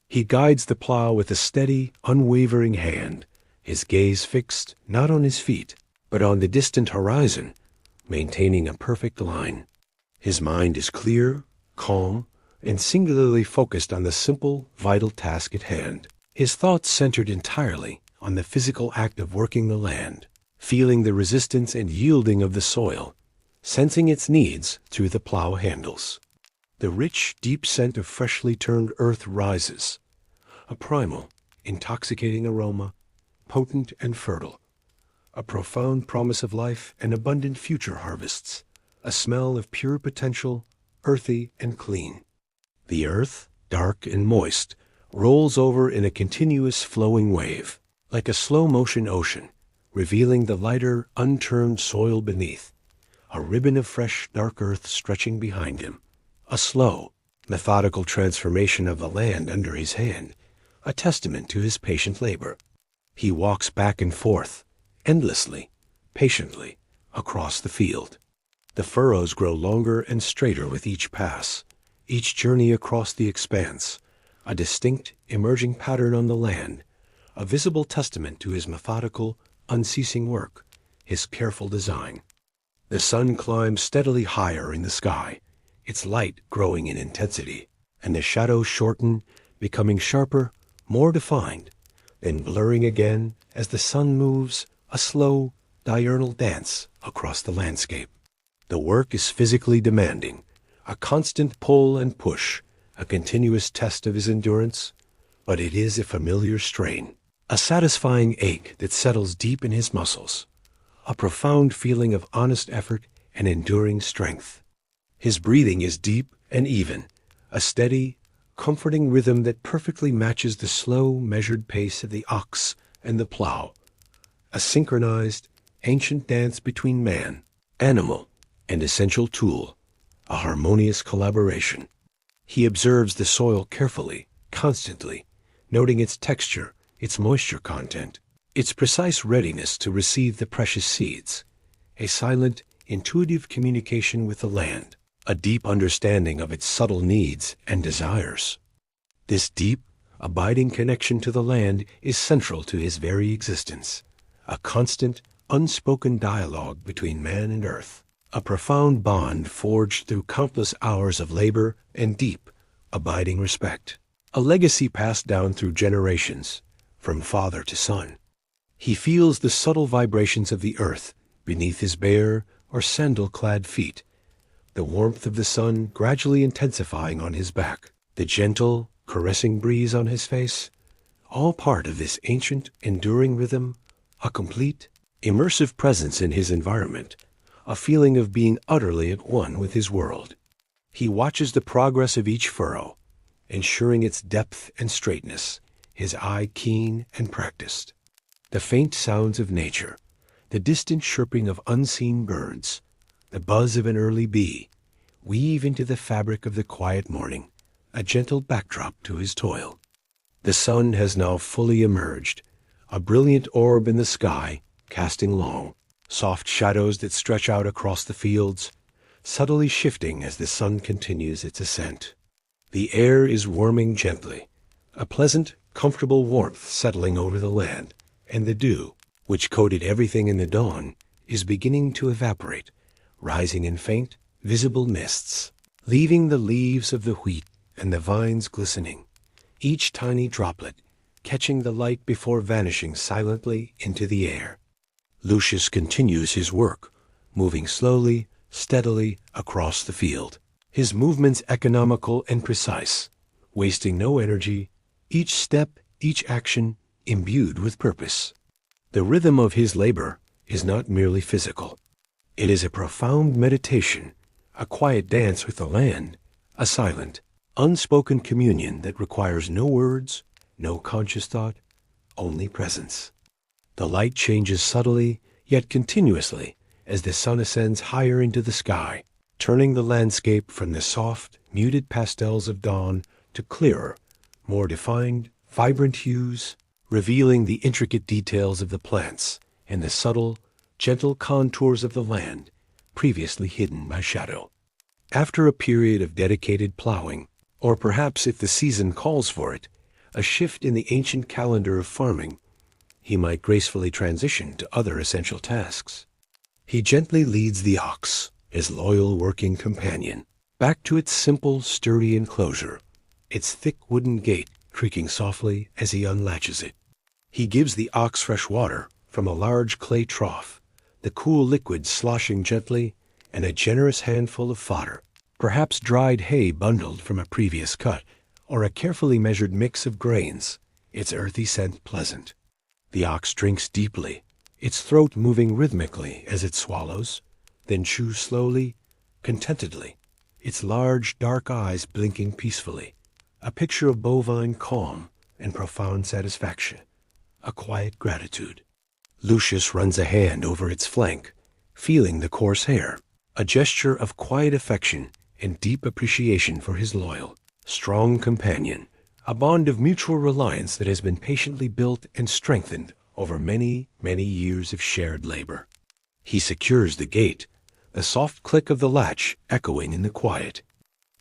He guides the plow with a steady, unwavering hand, his gaze fixed not on his feet, but on the distant horizon, maintaining a perfect line. His mind is clear, calm, and singularly focused on the simple, vital task at hand. His thoughts centered entirely on the physical act of working the land, feeling the resistance and yielding of the soil, sensing its needs through the plow handles. The rich, deep scent of freshly turned earth rises, a primal, intoxicating aroma, potent and fertile, a profound promise of life and abundant future harvests, a smell of pure potential, earthy and clean. The earth, dark and moist, rolls over in a continuous flowing wave, like a slow-motion ocean, revealing the lighter, unturned soil beneath, a ribbon of fresh, dark earth stretching behind him. A slow, methodical transformation of the land under his hand, a testament to his patient labor. He walks back and forth, endlessly, patiently, across the field. The furrows grow longer and straighter with each pass, each journey across the expanse, a distinct, emerging pattern on the land, a visible testament to his methodical, unceasing work, his careful design. The sun climbs steadily higher in the sky, its light growing in intensity, and the shadows shorten, becoming sharper, more defined, then blurring again as the sun moves, a slow, diurnal dance across the landscape. The work is physically demanding, a constant pull and push, a continuous test of his endurance, but it is a familiar strain, a satisfying ache that settles deep in his muscles, a profound feeling of honest effort and enduring strength. His breathing is deep and even, a steady, comforting rhythm that perfectly matches the slow, measured pace of the ox and the plow, a synchronized, ancient dance between man, animal, and essential tool, a harmonious collaboration. He observes the soil carefully, constantly, noting its texture, its moisture content, its precise readiness to receive the precious seeds, a silent, intuitive communication with the land, a deep understanding of its subtle needs and desires. This deep, abiding connection to the land is central to his very existence, a constant, unspoken dialogue between man and earth, a profound bond forged through countless hours of labor and deep, abiding respect, a legacy passed down through generations, from father to son. He feels the subtle vibrations of the earth beneath his bare or sandal-clad feet, the warmth of the sun gradually intensifying on his back, the gentle, caressing breeze on his face, all part of this ancient, enduring rhythm, a complete, immersive presence in his environment, a feeling of being utterly at one with his world. He watches the progress of each furrow, ensuring its depth and straightness, his eye keen and practiced. The faint sounds of nature, the distant chirping of unseen birds, the buzz of an early bee, weave into the fabric of the quiet morning, a gentle backdrop to his toil. The sun has now fully emerged, a brilliant orb in the sky, casting long, soft shadows that stretch out across the fields, subtly shifting as the sun continues its ascent. The air is warming gently, a pleasant, comfortable warmth settling over the land, and the dew, which coated everything in the dawn, is beginning to evaporate, rising in faint, visible mists, leaving the leaves of the wheat and the vines glistening, each tiny droplet catching the light before vanishing silently into the air. Lucius continues his work, moving slowly, steadily across the field, his movements economical and precise, wasting no energy, each step, each action imbued with purpose. The rhythm of his labor is not merely physical. It is a profound meditation, a quiet dance with the land, a silent, unspoken communion that requires no words, no conscious thought, only presence. The light changes subtly, yet continuously, as the sun ascends higher into the sky, turning the landscape from the soft, muted pastels of dawn to clearer, more defined, vibrant hues, revealing the intricate details of the plants and the subtle, gentle contours of the land previously hidden by shadow. After a period of dedicated plowing, or perhaps if the season calls for it, a shift in the ancient calendar of farming, he might gracefully transition to other essential tasks. He gently leads the ox, his loyal working companion, back to its simple, sturdy enclosure, its thick wooden gate creaking softly as he unlatches it. He gives the ox fresh water from a large clay trough, the cool liquid sloshing gently, and a generous handful of fodder, perhaps dried hay bundled from a previous cut, or a carefully measured mix of grains, its earthy scent pleasant. The ox drinks deeply, its throat moving rhythmically as it swallows, then chews slowly, contentedly, its large dark eyes blinking peacefully, a picture of bovine calm and profound satisfaction, a quiet gratitude. Lucius runs a hand over its flank, feeling the coarse hair, a gesture of quiet affection and deep appreciation for his loyal, strong companion, a bond of mutual reliance that has been patiently built and strengthened over many, many years of shared labor. He secures the gate, the soft click of the latch echoing in the quiet.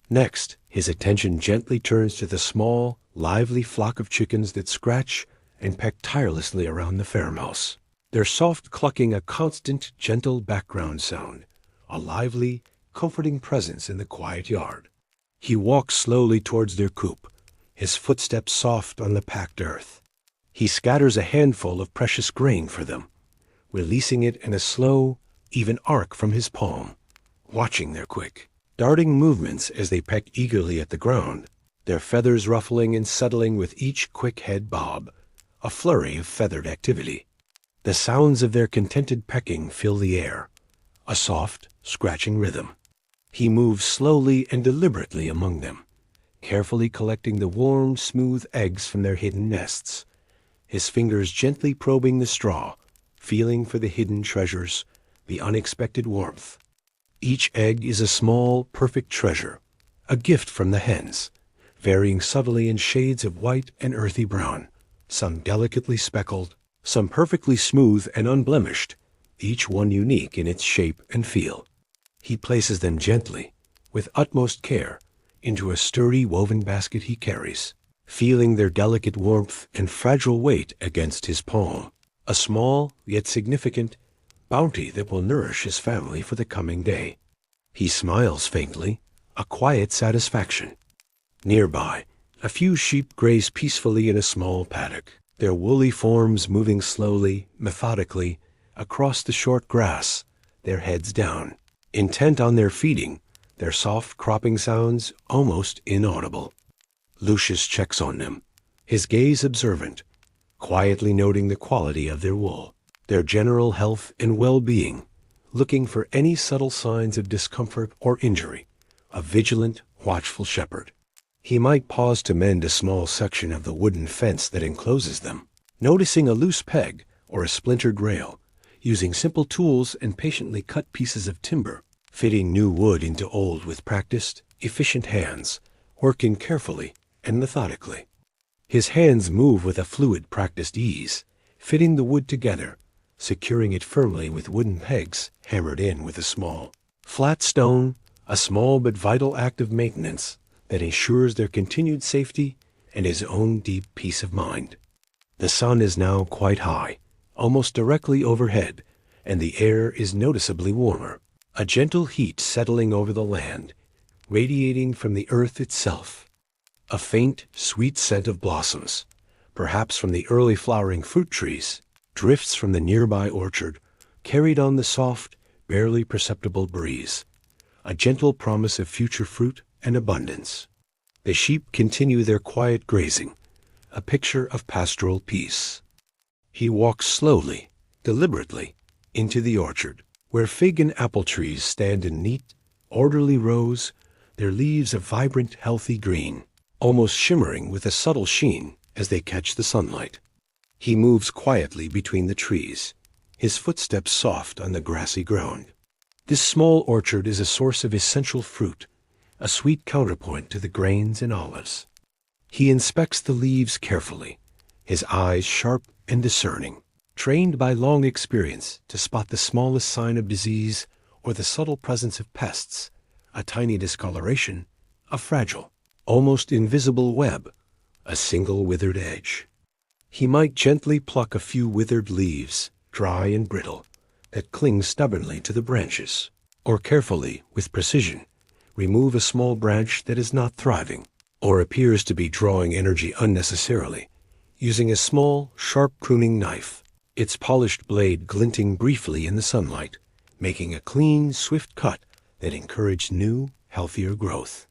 Next, his attention gently turns to the small, lively flock of chickens that scratch and peck tirelessly around the farmhouse, their soft clucking a constant, gentle background sound, a lively, comforting presence in the quiet yard. He walks slowly towards their coop, his footsteps soft on the packed earth. He scatters a handful of precious grain for them, releasing it in a slow, even arc from his palm, watching their quick, darting movements as they peck eagerly at the ground, their feathers ruffling and settling with each quick head bob, a flurry of feathered activity. The sounds of their contented pecking fill the air, a soft, scratching rhythm. He moves slowly and deliberately among them, carefully collecting the warm, smooth eggs from their hidden nests, his fingers gently probing the straw, feeling for the hidden treasures, the unexpected warmth. Each egg is a small, perfect treasure, a gift from the hens, varying subtly in shades of white and earthy brown, some delicately speckled, some perfectly smooth and unblemished, each one unique in its shape and feel. He places them gently, with utmost care, into a sturdy woven basket he carries, feeling their delicate warmth and fragile weight against his palm, a small yet significant bounty that will nourish his family for the coming day. He smiles faintly, a quiet satisfaction. Nearby, a few sheep graze peacefully in a small paddock, their woolly forms moving slowly, methodically, across the short grass, their heads down, intent on their feeding, their soft cropping sounds almost inaudible. Lucius checks on them, his gaze observant, quietly noting the quality of their wool, their general health and well-being, looking for any subtle signs of discomfort or injury, a vigilant, watchful shepherd. He might pause to mend a small section of the wooden fence that encloses them, noticing a loose peg or a splintered rail, using simple tools and patiently cut pieces of timber, fitting new wood into old with practiced, efficient hands, working carefully and methodically. His hands move with a fluid, practiced ease, fitting the wood together, securing it firmly with wooden pegs hammered in with a small, flat stone, a small but vital act of maintenance that ensures their continued safety and his own deep peace of mind. The sun is now quite high, almost directly overhead, and the air is noticeably warmer, a gentle heat settling over the land, radiating from the earth itself. A faint, sweet scent of blossoms, perhaps from the early flowering fruit trees, drifts from the nearby orchard, carried on the soft, barely perceptible breeze, a gentle promise of future fruit and abundance. The sheep continue their quiet grazing, a picture of pastoral peace. He walks slowly, deliberately, into the orchard, where fig and apple trees stand in neat, orderly rows, their leaves a vibrant, healthy green, almost shimmering with a subtle sheen as they catch the sunlight. He moves quietly between the trees, his footsteps soft on the grassy ground. This small orchard is a source of essential fruit, a sweet counterpoint to the grains and olives. He inspects the leaves carefully, his eyes sharp and discerning, trained by long experience to spot the smallest sign of disease or the subtle presence of pests, a tiny discoloration, a fragile, almost invisible web, a single withered edge. He might gently pluck a few withered leaves, dry and brittle, that cling stubbornly to the branches, or carefully, with precision, remove a small branch that is not thriving, or appears to be drawing energy unnecessarily, using a small, sharp pruning knife, its polished blade glinting briefly in the sunlight, making a clean, swift cut that encouraged new, healthier growth.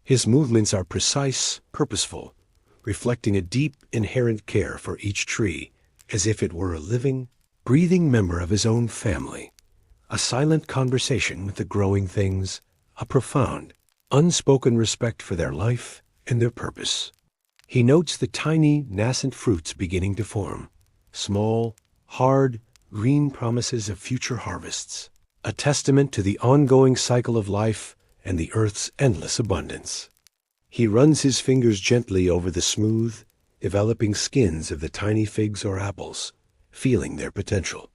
His movements are precise, purposeful, reflecting a deep, inherent care for each tree, as if it were a living, breathing member of his own family, a silent conversation with the growing things, a profound, unspoken respect for their life and their purpose. He notes the tiny, nascent fruits beginning to form, small, hard, green promises of future harvests, a testament to the ongoing cycle of life and the earth's endless abundance. He runs his fingers gently over the smooth, developing skins of the tiny figs or apples, feeling their potential.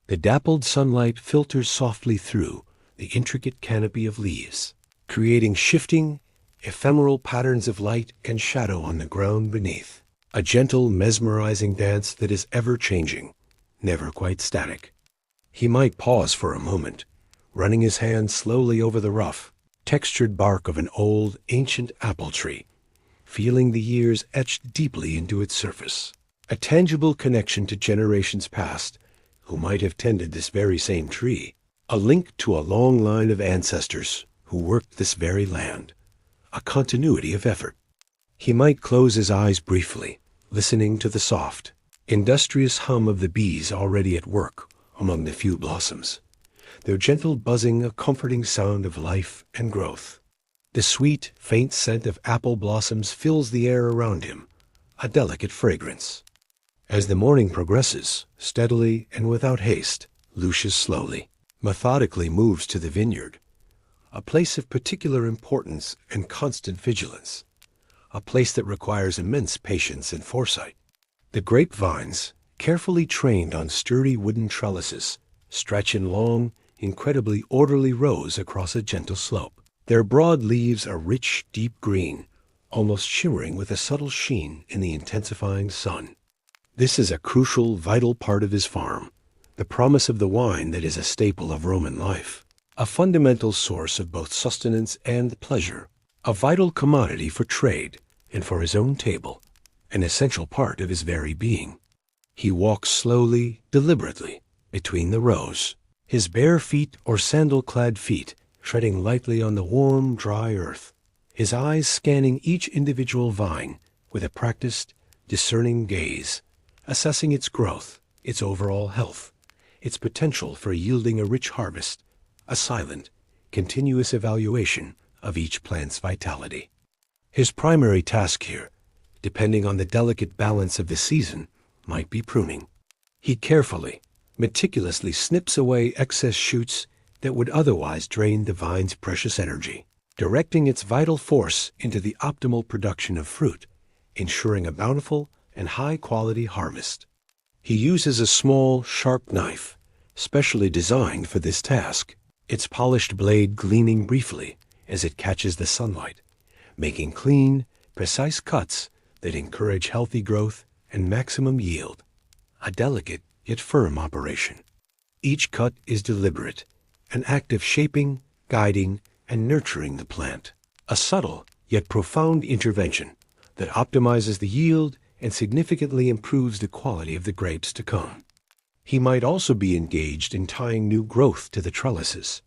The dappled sunlight filters softly through the intricate canopy of leaves, creating shifting, ephemeral patterns of light and shadow on the ground beneath, a gentle, mesmerizing dance that is ever-changing, never quite static. He might pause for a moment, running his hand slowly over the rough, textured bark of an old, ancient apple tree, feeling the years etched deeply into its surface, a tangible connection to generations past who might have tended this very same tree, a link to a long line of ancestors who worked this very land, a continuity of effort. He might close his eyes briefly, listening to the soft, industrious hum of the bees already at work among the few blossoms, their gentle buzzing a comforting sound of life and growth. The sweet, faint scent of apple blossoms fills the air around him, a delicate fragrance. As the morning progresses, steadily and without haste, Lucius slowly, methodically moves to the vineyard, a place of particular importance and constant vigilance, a place that requires immense patience and foresight. The grapevines, carefully trained on sturdy wooden trellises, stretch in long, incredibly orderly rows across a gentle slope. Their broad leaves are rich, deep green, almost shimmering with a subtle sheen in the intensifying sun. This is a crucial, vital part of his farm, the promise of the wine that is a staple of Roman life, a fundamental source of both sustenance and pleasure, a vital commodity for trade and for his own table, an essential part of his very being. He walks slowly, deliberately, between the rows, his bare feet or sandal-clad feet treading lightly on the warm, dry earth, his eyes scanning each individual vine with a practiced, discerning gaze, assessing its growth, its overall health, its potential for yielding a rich harvest, a silent, continuous evaluation of each plant's vitality. His primary task here, depending on the delicate balance of the season, might be pruning. He carefully, meticulously snips away excess shoots that would otherwise drain the vine's precious energy, directing its vital force into the optimal production of fruit, ensuring a bountiful and high-quality harvest. He uses a small, sharp knife, specially designed for this task, its polished blade gleaming briefly as it catches the sunlight, making clean, precise cuts that encourage healthy growth and maximum yield. A delicate yet firm operation. Each cut is deliberate, an act of shaping, guiding, and nurturing the plant. A subtle yet profound intervention that optimizes the yield and significantly improves the quality of the grapes to come. He might also be engaged in tying new growth to the trellises,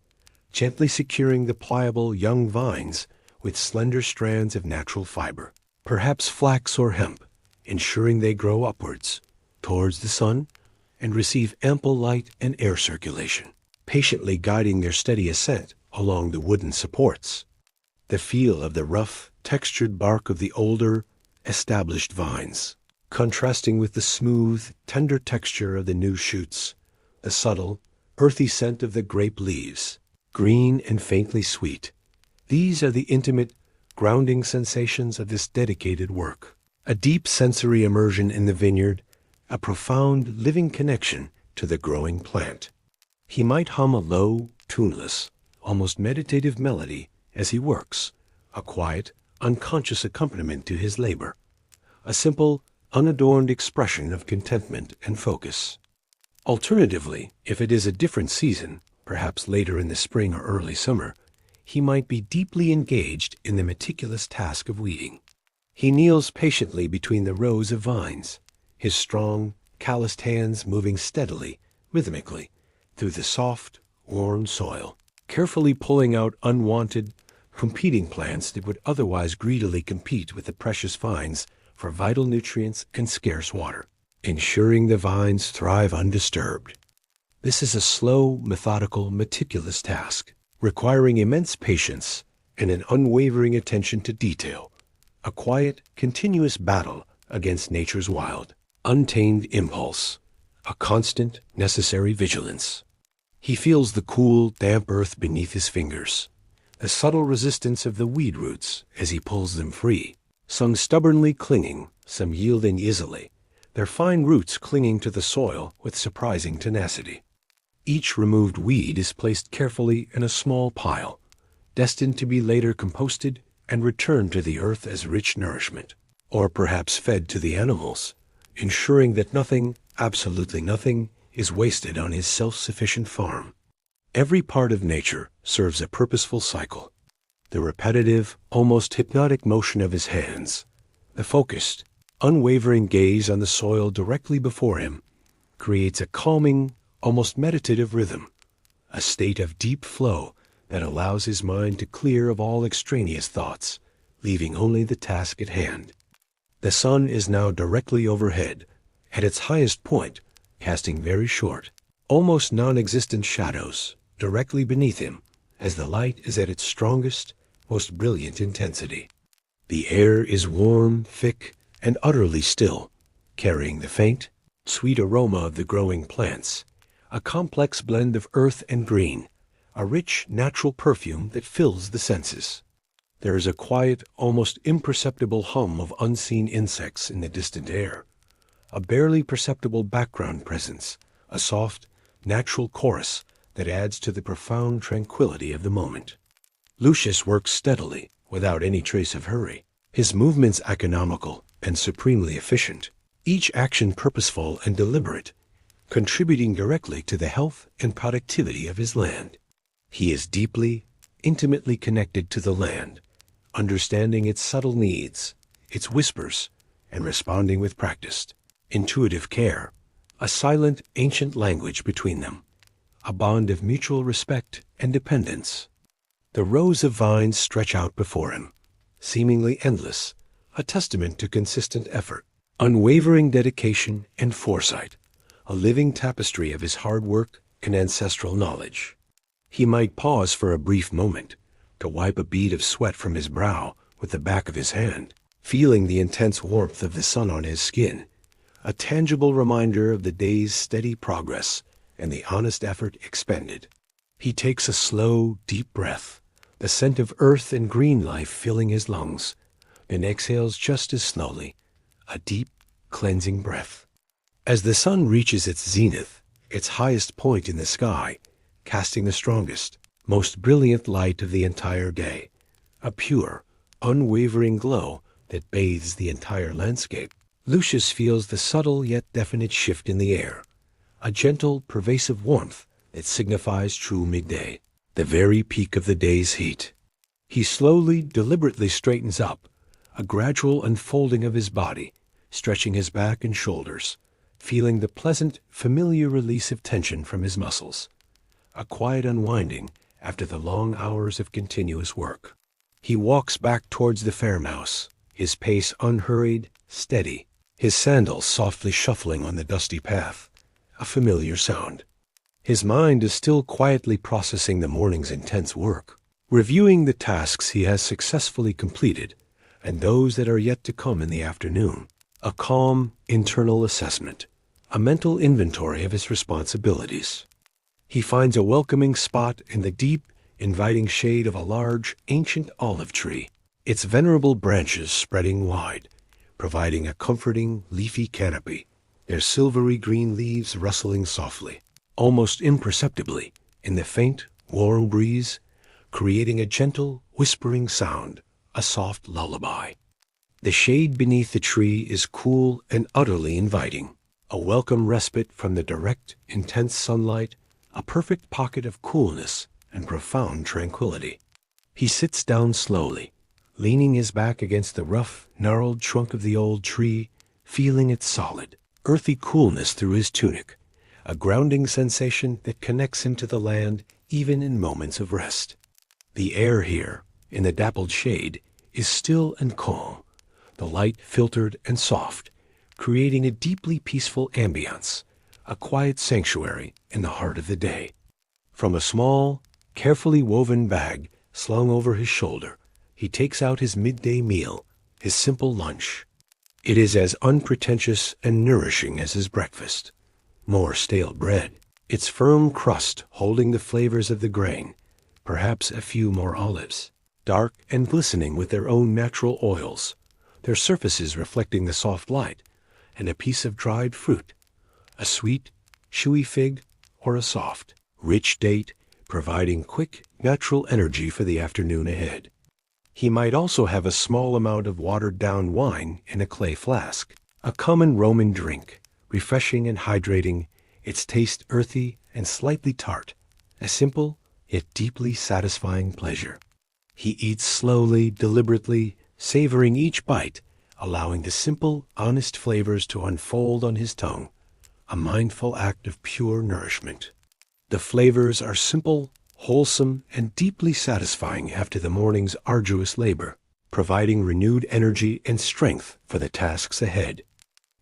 gently securing the pliable young vines with slender strands of natural fiber, perhaps flax or hemp, ensuring they grow upwards, towards the sun, and receive ample light and air circulation, patiently guiding their steady ascent along the wooden supports. The feel of the rough, textured bark of the older, established vines, contrasting with the smooth, tender texture of the new shoots, the subtle, earthy scent of the grape leaves, green and faintly sweet. These are the intimate, grounding sensations of this dedicated work. A deep sensory immersion in the vineyard, a profound, living connection to the growing plant. He might hum a low, tuneless, almost meditative melody as he works, a quiet, unconscious accompaniment to his labor, a simple, unadorned expression of contentment and focus. Alternatively, if it is a different season, perhaps later in the spring or early summer, he might be deeply engaged in the meticulous task of weeding. He kneels patiently between the rows of vines, his strong, calloused hands moving steadily, rhythmically, through the soft, worn soil, carefully pulling out unwanted, competing plants that would otherwise greedily compete with the precious vines for vital nutrients and scarce water, ensuring the vines thrive undisturbed. This is a slow, methodical, meticulous task, requiring immense patience and an unwavering attention to detail, a quiet, continuous battle against nature's wild, untamed impulse, a constant, necessary vigilance. He feels the cool, damp earth beneath his fingers, the subtle resistance of the weed roots as he pulls them free, some stubbornly clinging, some yielding easily, their fine roots clinging to the soil with surprising tenacity. Each removed weed is placed carefully in a small pile, destined to be later composted and returned to the earth as rich nourishment, or perhaps fed to the animals, ensuring that nothing, absolutely nothing, is wasted on his self-sufficient farm. Every part of nature serves a purposeful cycle. The repetitive, almost hypnotic motion of his hands, the focused, unwavering gaze on the soil directly before him, creates a calming, almost meditative rhythm, a state of deep flow that allows his mind to clear of all extraneous thoughts, leaving only the task at hand. The sun is now directly overhead, at its highest point, casting very short, almost non-existent shadows directly beneath him as the light is at its strongest, most brilliant intensity. The air is warm, thick, and utterly still, carrying the faint, sweet aroma of the growing plants, a complex blend of earth and green, a rich, natural perfume that fills the senses. There is a quiet, almost imperceptible hum of unseen insects in the distant air, a barely perceptible background presence, a soft, natural chorus that adds to the profound tranquility of the moment. Lucius works steadily, without any trace of hurry, his movements economical and supremely efficient, each action purposeful and deliberate, contributing directly to the health and productivity of his land. He is deeply, intimately connected to the land, understanding its subtle needs, its whispers, and responding with practiced, intuitive care, a silent, ancient language between them, a bond of mutual respect and dependence. The rows of vines stretch out before him, seemingly endless, a testament to consistent effort, unwavering dedication and foresight, a living tapestry of his hard work and ancestral knowledge. He might pause for a brief moment to wipe a bead of sweat from his brow with the back of his hand, feeling the intense warmth of the sun on his skin, a tangible reminder of the day's steady progress and the honest effort expended. He takes a slow, deep breath, the scent of earth and green life filling his lungs, then exhales just as slowly, a deep, cleansing breath. As the sun reaches its zenith, its highest point in the sky, casting the strongest, most brilliant light of the entire day, a pure, unwavering glow that bathes the entire landscape, Lucius feels the subtle yet definite shift in the air, a gentle, pervasive warmth that signifies true midday, the very peak of the day's heat. He slowly, deliberately straightens up, a gradual unfolding of his body, stretching his back and shoulders, feeling the pleasant, familiar release of tension from his muscles, a quiet unwinding after the long hours of continuous work. He walks back towards the farmhouse, his pace unhurried, steady, his sandals softly shuffling on the dusty path, a familiar sound. His mind is still quietly processing the morning's intense work, reviewing the tasks he has successfully completed and those that are yet to come in the afternoon, a calm, internal assessment, a mental inventory of his responsibilities. He finds a welcoming spot in the deep, inviting shade of a large, ancient olive tree, its venerable branches spreading wide, providing a comforting, leafy canopy, their silvery green leaves rustling softly, almost imperceptibly, in the faint, warm breeze, creating a gentle, whispering sound, a soft lullaby. The shade beneath the tree is cool and utterly inviting, a welcome respite from the direct, intense sunlight, a perfect pocket of coolness and profound tranquility. He sits down slowly, leaning his back against the rough, gnarled trunk of the old tree, feeling its solid, earthy coolness through his tunic, a grounding sensation that connects him to the land even in moments of rest. The air here, in the dappled shade, is still and calm, the light filtered and soft, creating a deeply peaceful ambience, a quiet sanctuary in the heart of the day. From a small, carefully woven bag slung over his shoulder, he takes out his midday meal, his simple lunch. It is as unpretentious and nourishing as his breakfast. More stale bread, its firm crust holding the flavors of the grain, perhaps a few more olives, dark and glistening with their own natural oils, their surfaces reflecting the soft light, and a piece of dried fruit, a sweet, chewy fig, or a soft, rich date, providing quick, natural energy for the afternoon ahead. He might also have a small amount of watered-down wine in a clay flask, a common Roman drink, refreshing and hydrating, its taste earthy and slightly tart, a simple yet deeply satisfying pleasure. He eats slowly, deliberately, savoring each bite, allowing the simple, honest flavors to unfold on his tongue, a mindful act of pure nourishment. The flavors are simple, wholesome, and deeply satisfying after the morning's arduous labor, providing renewed energy and strength for the tasks ahead.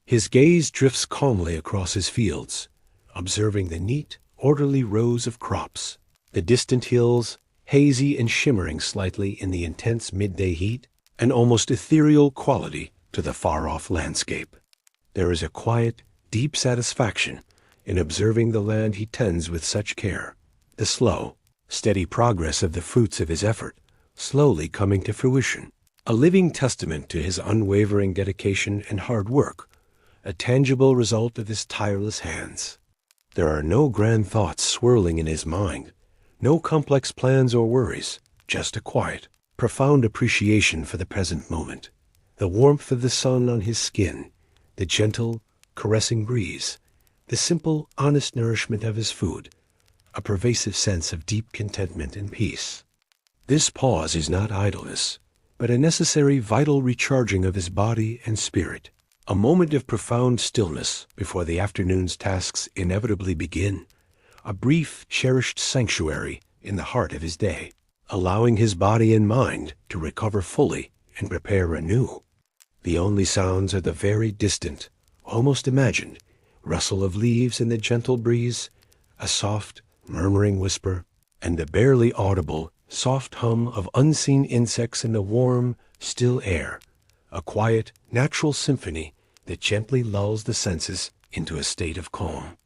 His gaze drifts calmly across his fields, observing the neat, orderly rows of crops, the distant hills, hazy and shimmering slightly in the intense midday heat, an almost ethereal quality to the far-off landscape. There is a quiet, deep satisfaction in observing the land he tends with such care, the slow, steady progress of the fruits of his effort, slowly coming to fruition, a living testament to his unwavering dedication and hard work, a tangible result of his tireless hands. There are no grand thoughts swirling in his mind, no complex plans or worries, just a quiet, profound appreciation for the present moment, the warmth of the sun on his skin, the gentle, caressing breeze, the simple, honest nourishment of his food, a pervasive sense of deep contentment and peace. This pause is not idleness, but a necessary vital recharging of his body and spirit, a moment of profound stillness before the afternoon's tasks inevitably begin, a brief, cherished sanctuary in the heart of his day, allowing his body and mind to recover fully and prepare anew. The only sounds are the very distant, almost imagined, rustle of leaves in the gentle breeze, a soft, murmuring whisper, and the barely audible, soft hum of unseen insects in the warm, still air, a quiet, natural symphony that gently lulls the senses into a state of calm.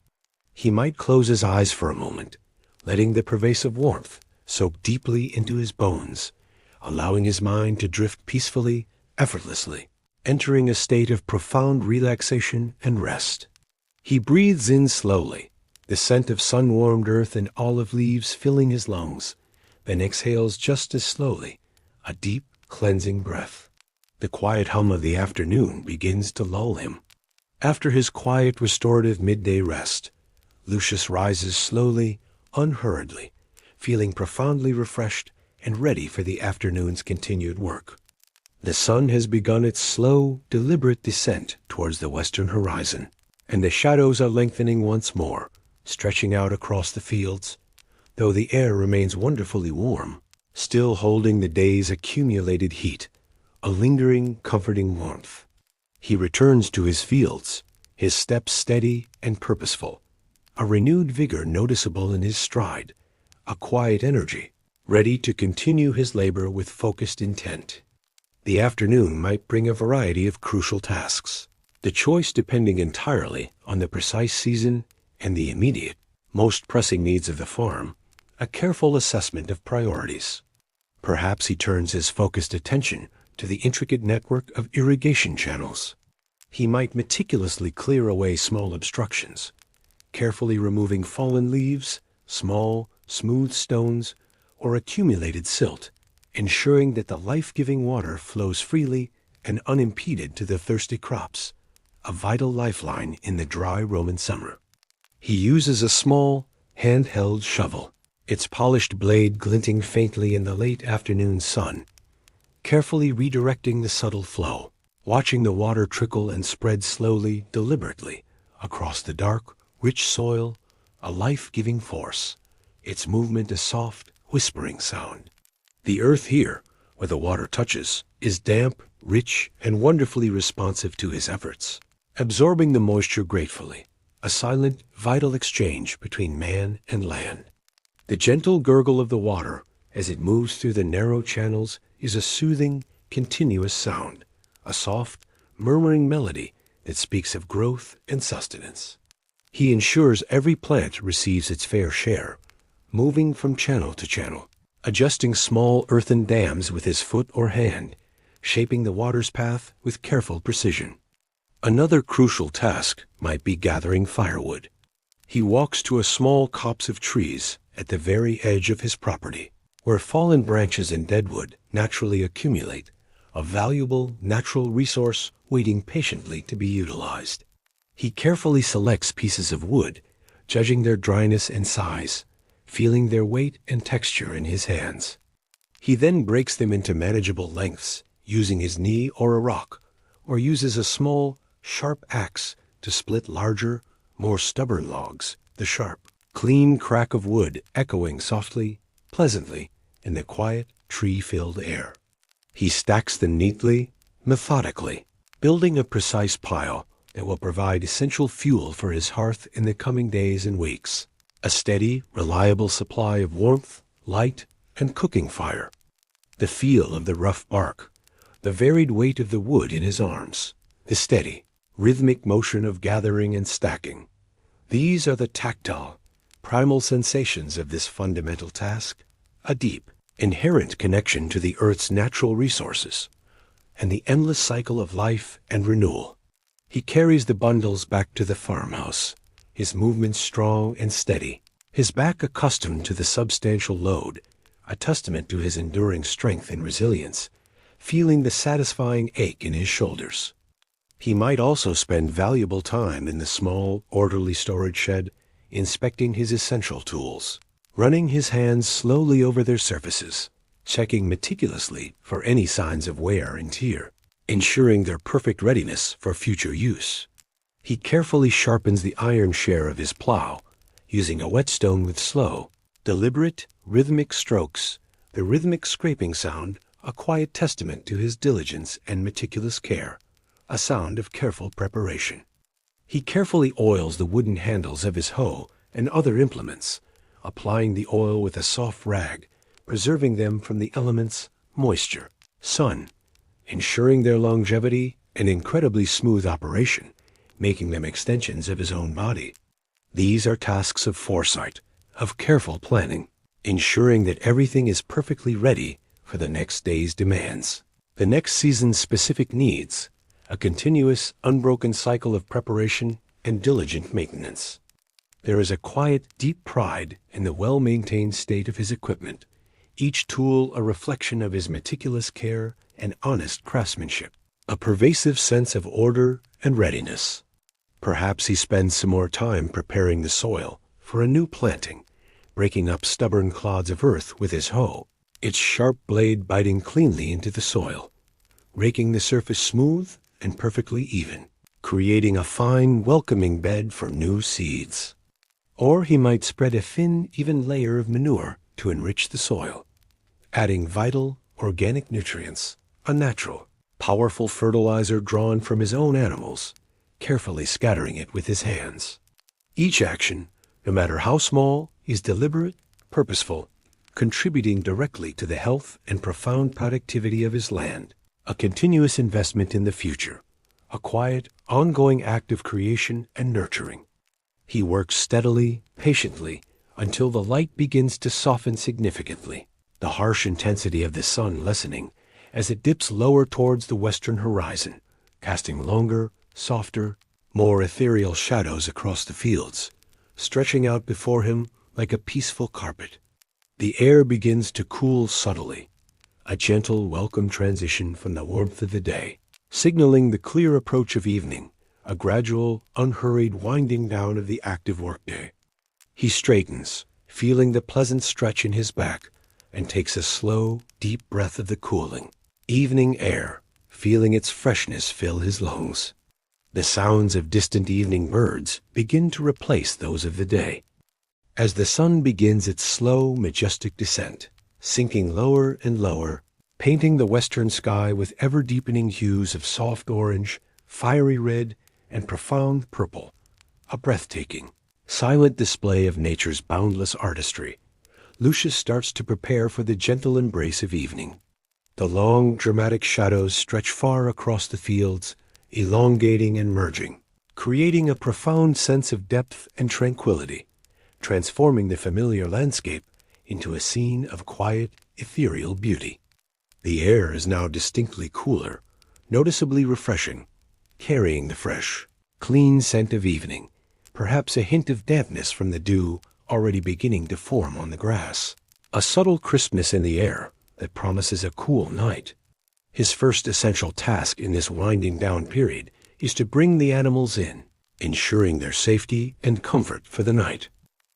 He might close his eyes for a moment, letting the pervasive warmth soak deeply into his bones, allowing his mind to drift peacefully, effortlessly, entering a state of profound relaxation and rest. He breathes in slowly, the scent of sun-warmed earth and olive leaves filling his lungs, then exhales just as slowly, a deep, cleansing breath. The quiet hum of the afternoon begins to lull him. After his quiet, restorative midday rest, Lucius rises slowly, unhurriedly, feeling profoundly refreshed and ready for the afternoon's continued work. The sun has begun its slow, deliberate descent towards the western horizon, and the shadows are lengthening once more, stretching out across the fields, though the air remains wonderfully warm, still holding the day's accumulated heat, a lingering, comforting warmth. He returns to his fields, his steps steady and purposeful, a renewed vigor noticeable in his stride, a quiet energy, ready to continue his labor with focused intent. The afternoon might bring a variety of crucial tasks, the choice depending entirely on the precise season and the immediate, most pressing needs of the farm, a careful assessment of priorities. Perhaps he turns his focused attention to the intricate network of irrigation channels. He might meticulously clear away small obstructions, carefully removing fallen leaves, small, smooth stones, or accumulated silt, ensuring that the life-giving water flows freely and unimpeded to the thirsty crops, a vital lifeline in the dry Roman summer. He uses a small, hand-held shovel, its polished blade glinting faintly in the late afternoon sun, carefully redirecting the subtle flow, watching the water trickle and spread slowly, deliberately, across the dark, rich soil, a life-giving force, its movement a soft, whispering sound. The earth here, where the water touches, is damp, rich, and wonderfully responsive to his efforts, absorbing the moisture gratefully, a silent, vital exchange between man and land. The gentle gurgle of the water as it moves through the narrow channels is a soothing, continuous sound, a soft, murmuring melody that speaks of growth and sustenance. He ensures every plant receives its fair share, moving from channel to channel, adjusting small earthen dams with his foot or hand, shaping the water's path with careful precision. Another crucial task might be gathering firewood. He walks to a small copse of trees at the very edge of his property, where fallen branches and deadwood naturally accumulate, a valuable natural resource waiting patiently to be utilized. He carefully selects pieces of wood, judging their dryness and size, feeling their weight and texture in his hands. He then breaks them into manageable lengths, using his knee or a rock, or uses a small, sharp axe to split larger, more stubborn logs, the sharp, clean crack of wood echoing softly, pleasantly, in the quiet, tree-filled air. He stacks them neatly, methodically, building a precise pile that will provide essential fuel for his hearth in the coming days and weeks, a steady, reliable supply of warmth, light, and cooking fire. The feel of the rough bark, the varied weight of the wood in his arms, the steady, rhythmic motion of gathering and stacking. These are the tactile, primal sensations of this fundamental task, a deep, inherent connection to the earth's natural resources, and the endless cycle of life and renewal. He carries the bundles back to the farmhouse, his movements strong and steady, his back accustomed to the substantial load, a testament to his enduring strength and resilience, feeling the satisfying ache in his shoulders. He might also spend valuable time in the small, orderly storage shed, inspecting his essential tools, running his hands slowly over their surfaces, checking meticulously for any signs of wear and tear, ensuring their perfect readiness for future use. He carefully sharpens the iron share of his plow, using a whetstone with slow, deliberate, rhythmic strokes, the rhythmic scraping sound a quiet testament to his diligence and meticulous care, a sound of careful preparation. He carefully oils the wooden handles of his hoe and other implements, applying the oil with a soft rag, preserving them from the elements, moisture, sun, ensuring their longevity and incredibly smooth operation, making them extensions of his own body. These are tasks of foresight, of careful planning, ensuring that everything is perfectly ready for the next day's demands, the next season's specific needs, a continuous, unbroken cycle of preparation and diligent maintenance. There is a quiet, deep pride in the well-maintained state of his equipment, each tool a reflection of his meticulous care and honest craftsmanship, a pervasive sense of order and readiness. Perhaps he spends some more time preparing the soil for a new planting, breaking up stubborn clods of earth with his hoe, its sharp blade biting cleanly into the soil, raking the surface smooth and perfectly even, creating a fine, welcoming bed for new seeds. Or he might spread a thin, even layer of manure to enrich the soil, adding vital, organic nutrients, a natural, powerful fertilizer drawn from his own animals, carefully scattering it with his hands. Each action, no matter how small, is deliberate, purposeful, contributing directly to the health and profound productivity of his land, a continuous investment in the future, a quiet, ongoing act of creation and nurturing. He works steadily, patiently, until the light begins to soften significantly, the harsh intensity of the sun lessening as it dips lower towards the western horizon, casting longer, softer, more ethereal shadows across the fields, stretching out before him like a peaceful carpet. The air begins to cool subtly, a gentle, welcome transition from the warmth of the day, signaling the clear approach of evening, a gradual, unhurried winding down of the active workday. He straightens, feeling the pleasant stretch in his back, and takes a slow, deep breath of the cooling, evening air, feeling its freshness fill his lungs. The sounds of distant evening birds begin to replace those of the day. As the sun begins its slow, majestic descent, sinking lower and lower, painting the western sky with ever-deepening hues of soft orange, fiery red, and profound purple, a breathtaking, silent display of nature's boundless artistry, Lucius starts to prepare for the gentle embrace of evening. The long, dramatic shadows stretch far across the fields, elongating and merging, creating a profound sense of depth and tranquility, transforming the familiar landscape into a scene of quiet, ethereal beauty. The air is now distinctly cooler, noticeably refreshing, carrying the fresh, clean scent of evening, perhaps a hint of dampness from the dew already beginning to form on the grass, a subtle crispness in the air that promises a cool night. His first essential task in this winding down period is to bring the animals in, ensuring their safety and comfort for the night.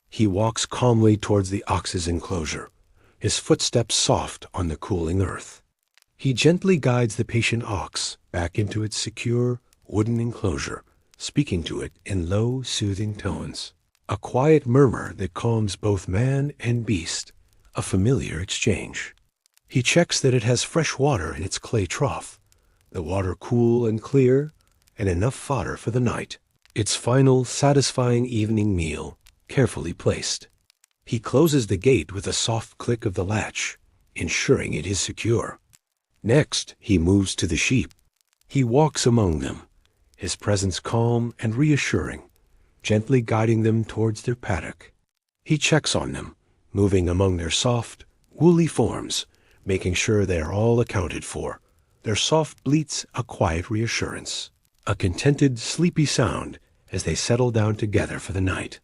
He walks calmly towards the ox's enclosure, his footsteps soft on the cooling earth. He gently guides the patient ox back into its secure, wooden enclosure, speaking to it in low, soothing tones, a quiet murmur that calms both man and beast, a familiar exchange. He checks that it has fresh water in its clay trough, the water cool and clear, and enough fodder for the night, its final, satisfying evening meal, carefully placed. He closes the gate with a soft click of the latch, ensuring it is secure. Next, he moves to the sheep. He walks among them, his presence calm and reassuring, gently guiding them towards their paddock. He checks on them, moving among their soft, woolly forms, making sure they are all accounted for, their soft bleats a quiet reassurance, a contented, sleepy sound as they settle down together for the night.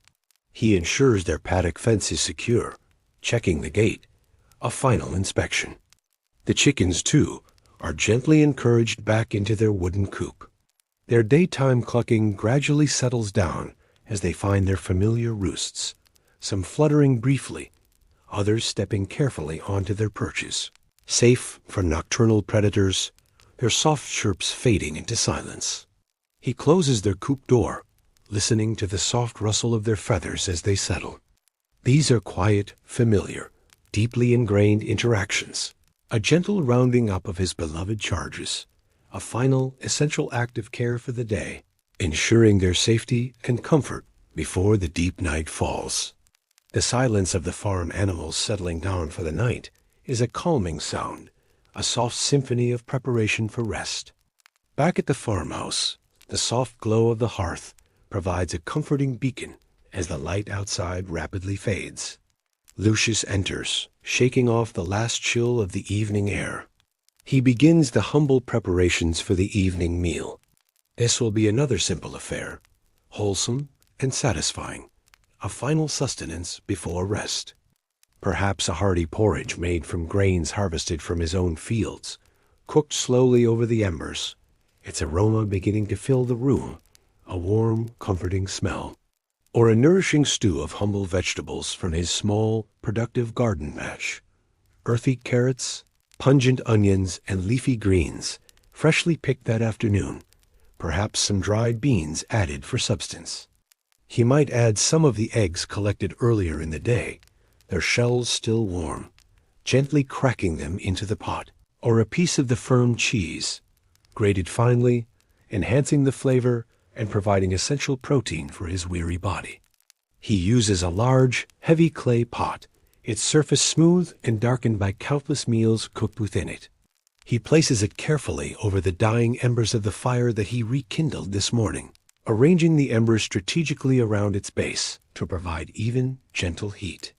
He ensures their paddock fence is secure, checking the gate, a final inspection. The chickens, too, are gently encouraged back into their wooden coop. Their daytime clucking gradually settles down as they find their familiar roosts, some fluttering briefly, others stepping carefully onto their perches. Safe from nocturnal predators, their soft chirps fading into silence. He closes their coop door, listening to the soft rustle of their feathers as they settle. These are quiet, familiar, deeply ingrained interactions, a gentle rounding up of his beloved charges, a final, essential act of care for the day, ensuring their safety and comfort before the deep night falls. The silence of the farm animals settling down for the night is a calming sound, a soft symphony of preparation for rest. Back at the farmhouse, the soft glow of the hearth provides a comforting beacon as the light outside rapidly fades. Lucius enters, shaking off the last chill of the evening air. He begins the humble preparations for the evening meal. This will be another simple affair, wholesome and satisfying, a final sustenance before rest. Perhaps a hearty porridge made from grains harvested from his own fields, cooked slowly over the embers, its aroma beginning to fill the room, a warm, comforting smell. Or a nourishing stew of humble vegetables from his small, productive garden patch. Earthy carrots, pungent onions, and leafy greens, freshly picked that afternoon, perhaps some dried beans added for substance. He might add some of the eggs collected earlier in the day, their shells still warm, gently cracking them into the pot, or a piece of the firm cheese, grated finely, enhancing the flavor and providing essential protein for his weary body. He uses a large, heavy clay pot, its surface smooth and darkened by countless meals cooked within it. He places it carefully over the dying embers of the fire that he rekindled this morning, arranging the embers strategically around its base to provide even, gentle heat.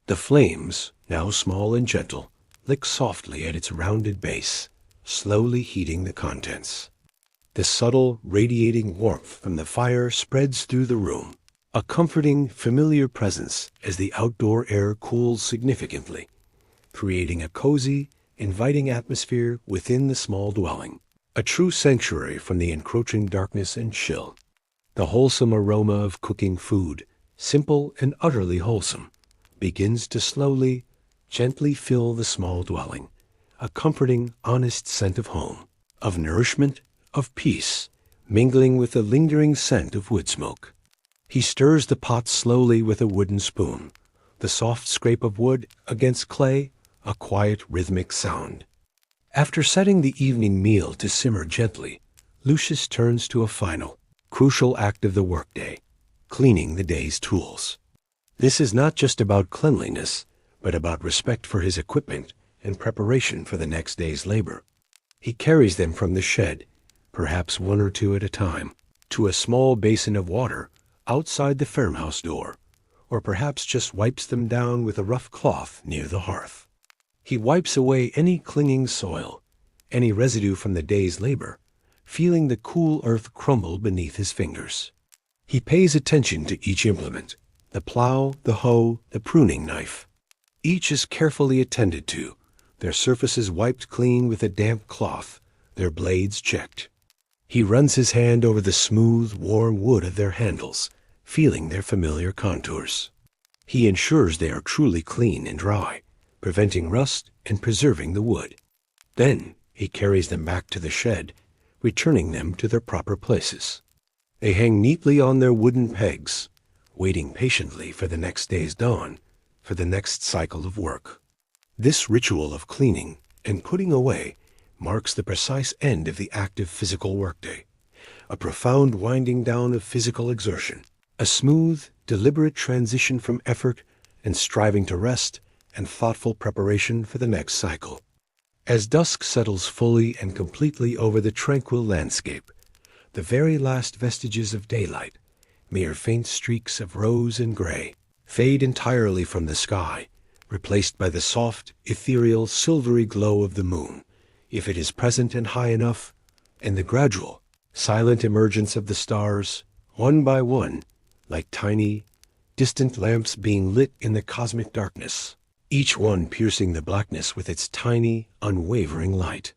The flames, now small and gentle, lick softly at its rounded base, slowly heating the contents. The subtle, radiating warmth from the fire spreads through the room, a comforting, familiar presence as the outdoor air cools significantly, creating a cozy, inviting atmosphere within the small dwelling, a true sanctuary from the encroaching darkness and chill. The wholesome aroma of cooking food, simple and utterly wholesome, begins to slowly, gently fill the small dwelling, a comforting, honest scent of home, of nourishment, of peace, mingling with the lingering scent of wood smoke. He stirs the pot slowly with a wooden spoon, the soft scrape of wood against clay, a quiet rhythmic sound. After setting the evening meal to simmer gently, Lucius turns to a final, crucial act of the workday, cleaning the day's tools. This is not just about cleanliness, but about respect for his equipment and preparation for the next day's labor. He carries them from the shed, perhaps one or two at a time, to a small basin of water outside the farmhouse door, or perhaps just wipes them down with a rough cloth near the hearth. He wipes away any clinging soil, any residue from the day's labor, feeling the cool earth crumble beneath his fingers. He pays attention to each implement, the plow, the hoe, the pruning knife. Each is carefully attended to, their surfaces wiped clean with a damp cloth, their blades checked. He runs his hand over the smooth, warm wood of their handles, feeling their familiar contours. He ensures they are truly clean and dry, preventing rust and preserving the wood. Then he carries them back to the shed, returning them to their proper places. They hang neatly on their wooden pegs, waiting patiently for the next day's dawn, for the next cycle of work. This ritual of cleaning and putting away marks the precise end of the active physical workday, a profound winding down of physical exertion, a smooth, deliberate transition from effort and striving to rest and thoughtful preparation for the next cycle. As dusk settles fully and completely over the tranquil landscape, the very last vestiges of daylight, mere faint streaks of rose and gray, fade entirely from the sky, replaced by the soft, ethereal, silvery glow of the moon, if it is present and high enough, and the gradual, silent emergence of the stars, one by one, like tiny, distant lamps being lit in the cosmic darkness, each one piercing the blackness with its tiny, unwavering light.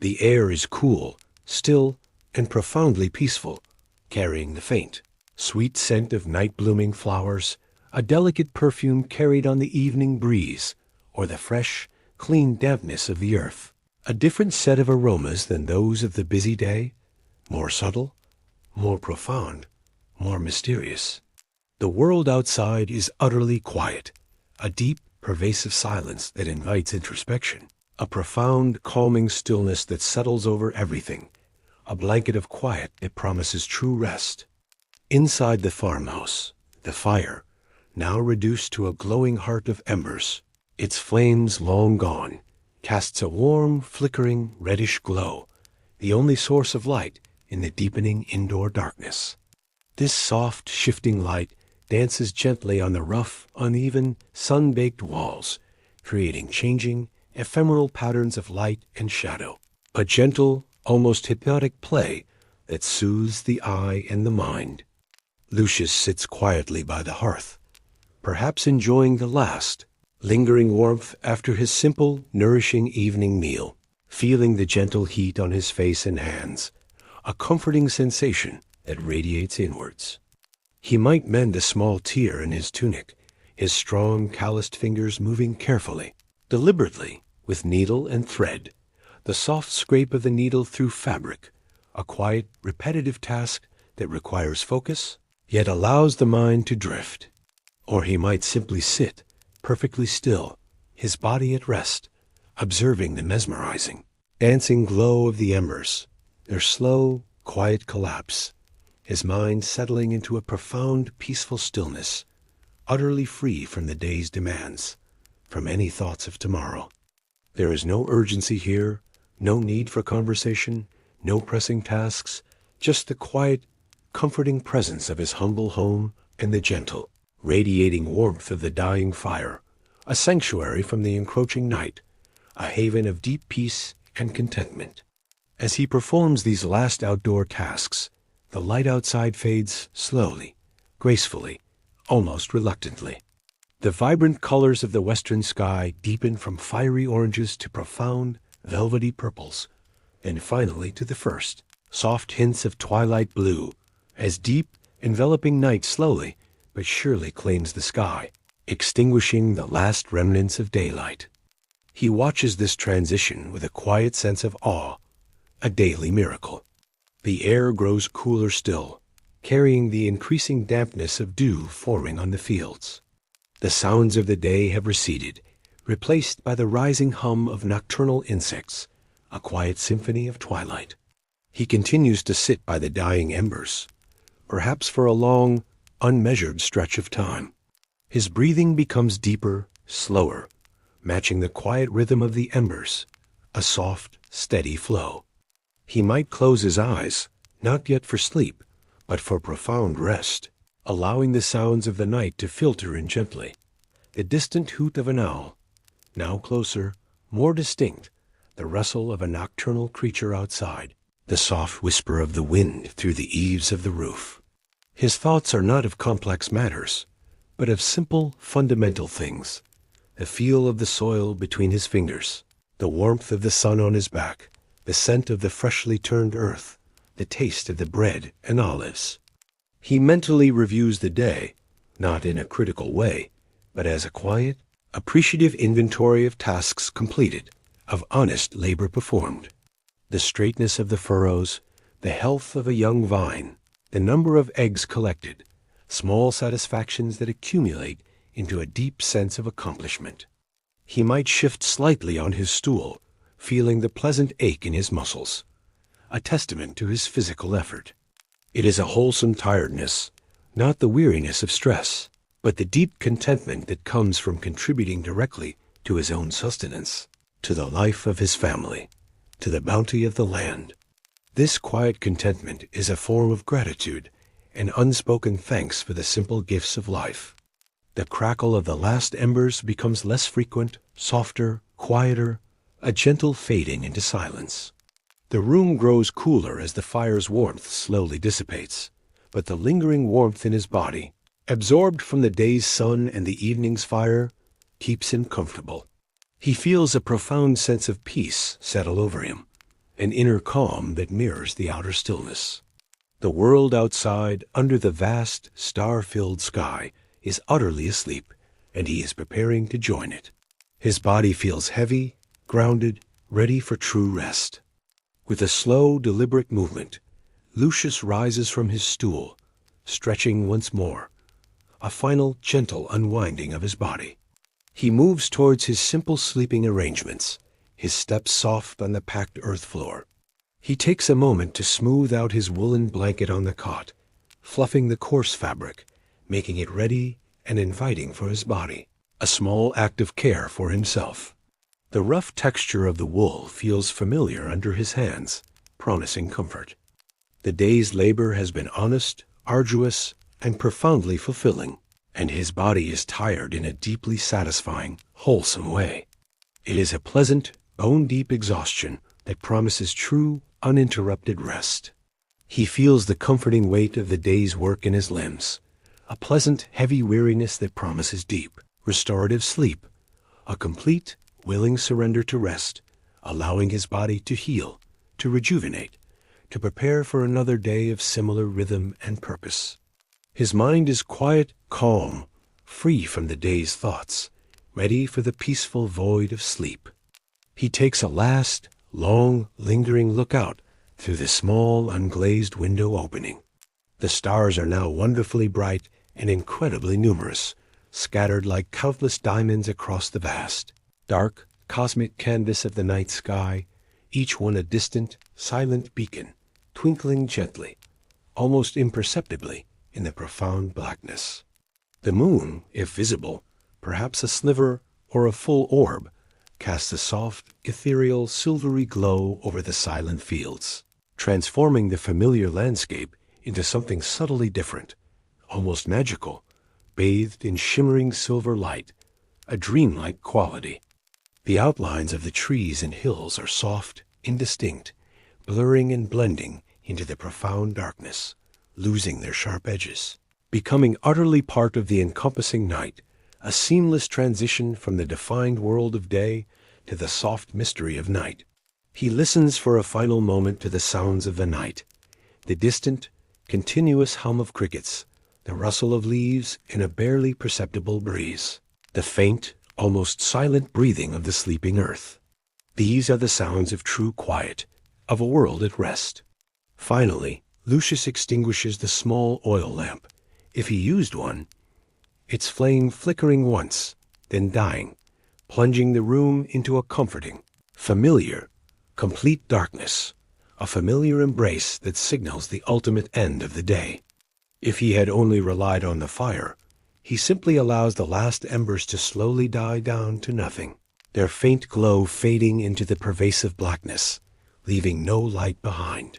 The air is cool, still, and profoundly peaceful, carrying the faint, sweet scent of night-blooming flowers, a delicate perfume carried on the evening breeze, or the fresh, clean dampness of the earth. A different set of aromas than those of the busy day, more subtle, more profound, more mysterious. The world outside is utterly quiet, a deep, pervasive silence that invites introspection, a profound, calming stillness that settles over everything, a blanket of quiet that promises true rest. Inside the farmhouse, the fire, now reduced to a glowing heart of embers, its flames long gone, casts a warm, flickering, reddish glow, the only source of light in the deepening indoor darkness. This soft, shifting light dances gently on the rough, uneven, sun-baked walls, creating changing, ephemeral patterns of light and shadow, a gentle, almost hypnotic play that soothes the eye and the mind. Lucius sits quietly by the hearth, perhaps enjoying the last, lingering warmth after his simple, nourishing evening meal, feeling the gentle heat on his face and hands, a comforting sensation that radiates inwards. He might mend a small tear in his tunic, his strong, calloused fingers moving carefully, deliberately, with needle and thread, the soft scrape of the needle through fabric, a quiet, repetitive task that requires focus, yet allows the mind to drift. Or he might simply sit, perfectly still, his body at rest, observing the mesmerizing, dancing glow of the embers, their slow, quiet collapse, his mind settling into a profound, peaceful stillness, utterly free from the day's demands, from any thoughts of tomorrow. There is no urgency here, no need for conversation, no pressing tasks, just the quiet, comforting presence of his humble home and the gentle, radiating warmth of the dying fire, a sanctuary from the encroaching night, a haven of deep peace and contentment. As he performs these last outdoor tasks, the light outside fades slowly, gracefully, almost reluctantly. The vibrant colors of the western sky deepen from fiery oranges to profound, velvety purples, and finally to the first, soft hints of twilight blue, as deep, enveloping night slowly but surely claims the sky, extinguishing the last remnants of daylight. He watches this transition with a quiet sense of awe, a daily miracle. The air grows cooler still, carrying the increasing dampness of dew forming on the fields. The sounds of the day have receded, replaced by the rising hum of nocturnal insects, a quiet symphony of twilight. He continues to sit by the dying embers, perhaps for a long, unmeasured stretch of time. His breathing becomes deeper, slower, matching the quiet rhythm of the embers, a soft, steady flow. He might close his eyes, not yet for sleep, but for profound rest, allowing the sounds of the night to filter in gently. The distant hoot of an owl, now closer, more distinct, the rustle of a nocturnal creature outside, the soft whisper of the wind through the eaves of the roof. His thoughts are not of complex matters, but of simple, fundamental things. The feel of the soil between his fingers, the warmth of the sun on his back, the scent of the freshly turned earth, the taste of the bread and olives. He mentally reviews the day, not in a critical way, but as a quiet, appreciative inventory of tasks completed, of honest labor performed. The straightness of the furrows, the health of a young vine, the number of eggs collected, small satisfactions that accumulate into a deep sense of accomplishment. He might shift slightly on his stool, feeling the pleasant ache in his muscles, a testament to his physical effort. It is a wholesome tiredness, not the weariness of stress, but the deep contentment that comes from contributing directly to his own sustenance, to the life of his family, to the bounty of the land. This quiet contentment is a form of gratitude and unspoken thanks for the simple gifts of life. The crackle of the last embers becomes less frequent, softer, quieter, a gentle fading into silence. The room grows cooler as the fire's warmth slowly dissipates, but the lingering warmth in his body, absorbed from the day's sun and the evening's fire, keeps him comfortable. He feels a profound sense of peace settle over him, an inner calm that mirrors the outer stillness. The world outside, under the vast, star-filled sky, is utterly asleep, and he is preparing to join it. His body feels heavy, grounded, ready for true rest. With a slow, deliberate movement, Lucius rises from his stool, stretching once more, a final gentle unwinding of his body. He moves towards his simple sleeping arrangements, his steps soft on the packed earth floor. He takes a moment to smooth out his woolen blanket on the cot, fluffing the coarse fabric, making it ready and inviting for his body, a small act of care for himself. The rough texture of the wool feels familiar under his hands, promising comfort. The day's labor has been honest, arduous, and profoundly fulfilling, and his body is tired in a deeply satisfying, wholesome way. It is a pleasant, bone-deep exhaustion that promises true, uninterrupted rest. He feels the comforting weight of the day's work in his limbs, a pleasant, heavy weariness that promises deep, restorative sleep, a complete, willing surrender to rest, allowing his body to heal, to rejuvenate, to prepare for another day of similar rhythm and purpose. His mind is quiet, calm, free from the day's thoughts, ready for the peaceful void of sleep. He takes a last, long, lingering look out through the small, unglazed window opening. The stars are now wonderfully bright and incredibly numerous, scattered like countless diamonds across the vast, dark, cosmic canvas of the night sky, each one a distant, silent beacon, twinkling gently, almost imperceptibly, in the profound blackness. The moon, if visible, perhaps a sliver or a full orb, casts a soft, ethereal, silvery glow over the silent fields, transforming the familiar landscape into something subtly different, almost magical, bathed in shimmering silver light, a dreamlike quality. The outlines of the trees and hills are soft, indistinct, blurring and blending into the profound darkness, losing their sharp edges, becoming utterly part of the encompassing night, a seamless transition from the defined world of day to the soft mystery of night. He listens for a final moment to the sounds of the night, the distant, continuous hum of crickets, the rustle of leaves in a barely perceptible breeze, the faint, almost silent breathing of the sleeping earth. These are the sounds of true quiet, of a world at rest. Finally, Lucius extinguishes the small oil lamp, if he used one, its flame flickering once, then dying, plunging the room into a comforting, familiar, complete darkness, a familiar embrace that signals the ultimate end of the day. If he had only relied on the fire, he simply allows the last embers to slowly die down to nothing, their faint glow fading into the pervasive blackness, leaving no light behind.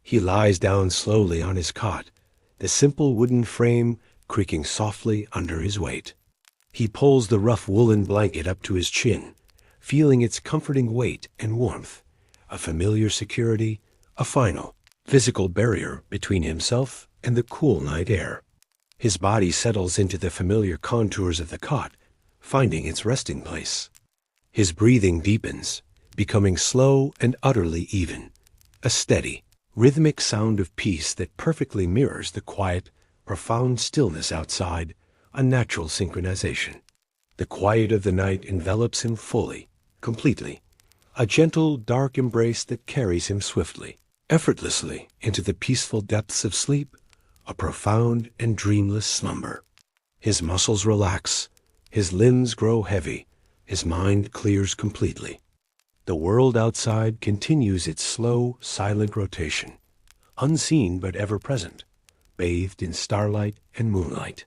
He lies down slowly on his cot, the simple wooden frame creaking softly under his weight. He pulls the rough woolen blanket up to his chin, feeling its comforting weight and warmth, a familiar security, a final, physical barrier between himself and the cool night air. His body settles into the familiar contours of the cot, finding its resting place. His breathing deepens, becoming slow and utterly even, a steady, rhythmic sound of peace that perfectly mirrors the quiet, profound stillness outside, a natural synchronization. The quiet of the night envelops him fully, completely, a gentle, dark embrace that carries him swiftly, effortlessly into the peaceful depths of sleep, a profound and dreamless slumber. His muscles relax, his limbs grow heavy, his mind clears completely. The world outside continues its slow, silent rotation, unseen but ever present, bathed in starlight and moonlight.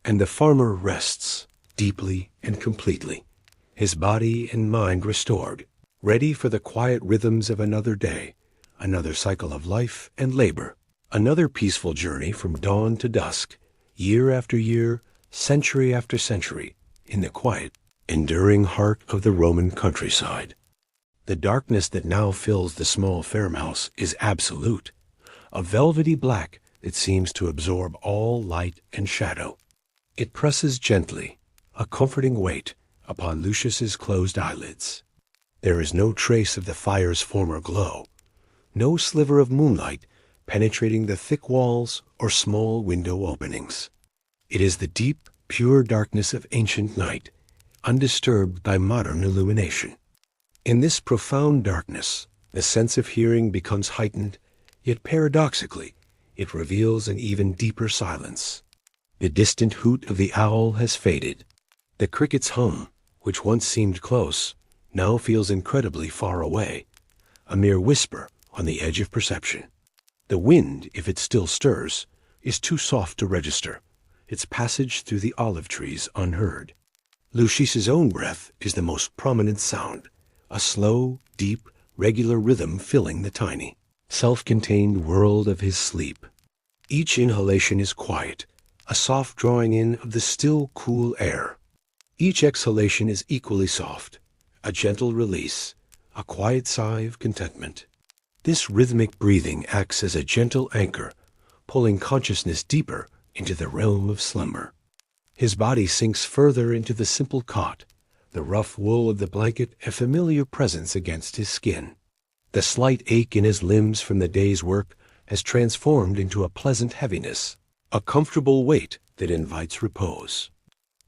And the farmer rests, deeply and completely, his body and mind restored, ready for the quiet rhythms of another day, another cycle of life and labor, another peaceful journey from dawn to dusk, year after year, century after century, in the quiet, enduring heart of the Roman countryside. The darkness that now fills the small farmhouse is absolute, a velvety black that seems to absorb all light and shadow. It presses gently, a comforting weight, upon Lucius's closed eyelids. There is no trace of the fire's former glow, no sliver of moonlight penetrating the thick walls or small window openings. It is the deep, pure darkness of ancient night, undisturbed by modern illumination. In this profound darkness, the sense of hearing becomes heightened, yet paradoxically, it reveals an even deeper silence. The distant hoot of the owl has faded. The cricket's hum, which once seemed close, now feels incredibly far away, a mere whisper on the edge of perception. The wind, if it still stirs, is too soft to register, its passage through the olive trees unheard. Lucius's own breath is the most prominent sound, a slow, deep, regular rhythm filling the tiny, self-contained world of his sleep. Each inhalation is quiet, a soft drawing in of the still, cool air. Each exhalation is equally soft, a gentle release, a quiet sigh of contentment. This rhythmic breathing acts as a gentle anchor, pulling consciousness deeper into the realm of slumber. His body sinks further into the simple cot, the rough wool of the blanket a familiar presence against his skin. The slight ache in his limbs from the day's work has transformed into a pleasant heaviness, a comfortable weight that invites repose.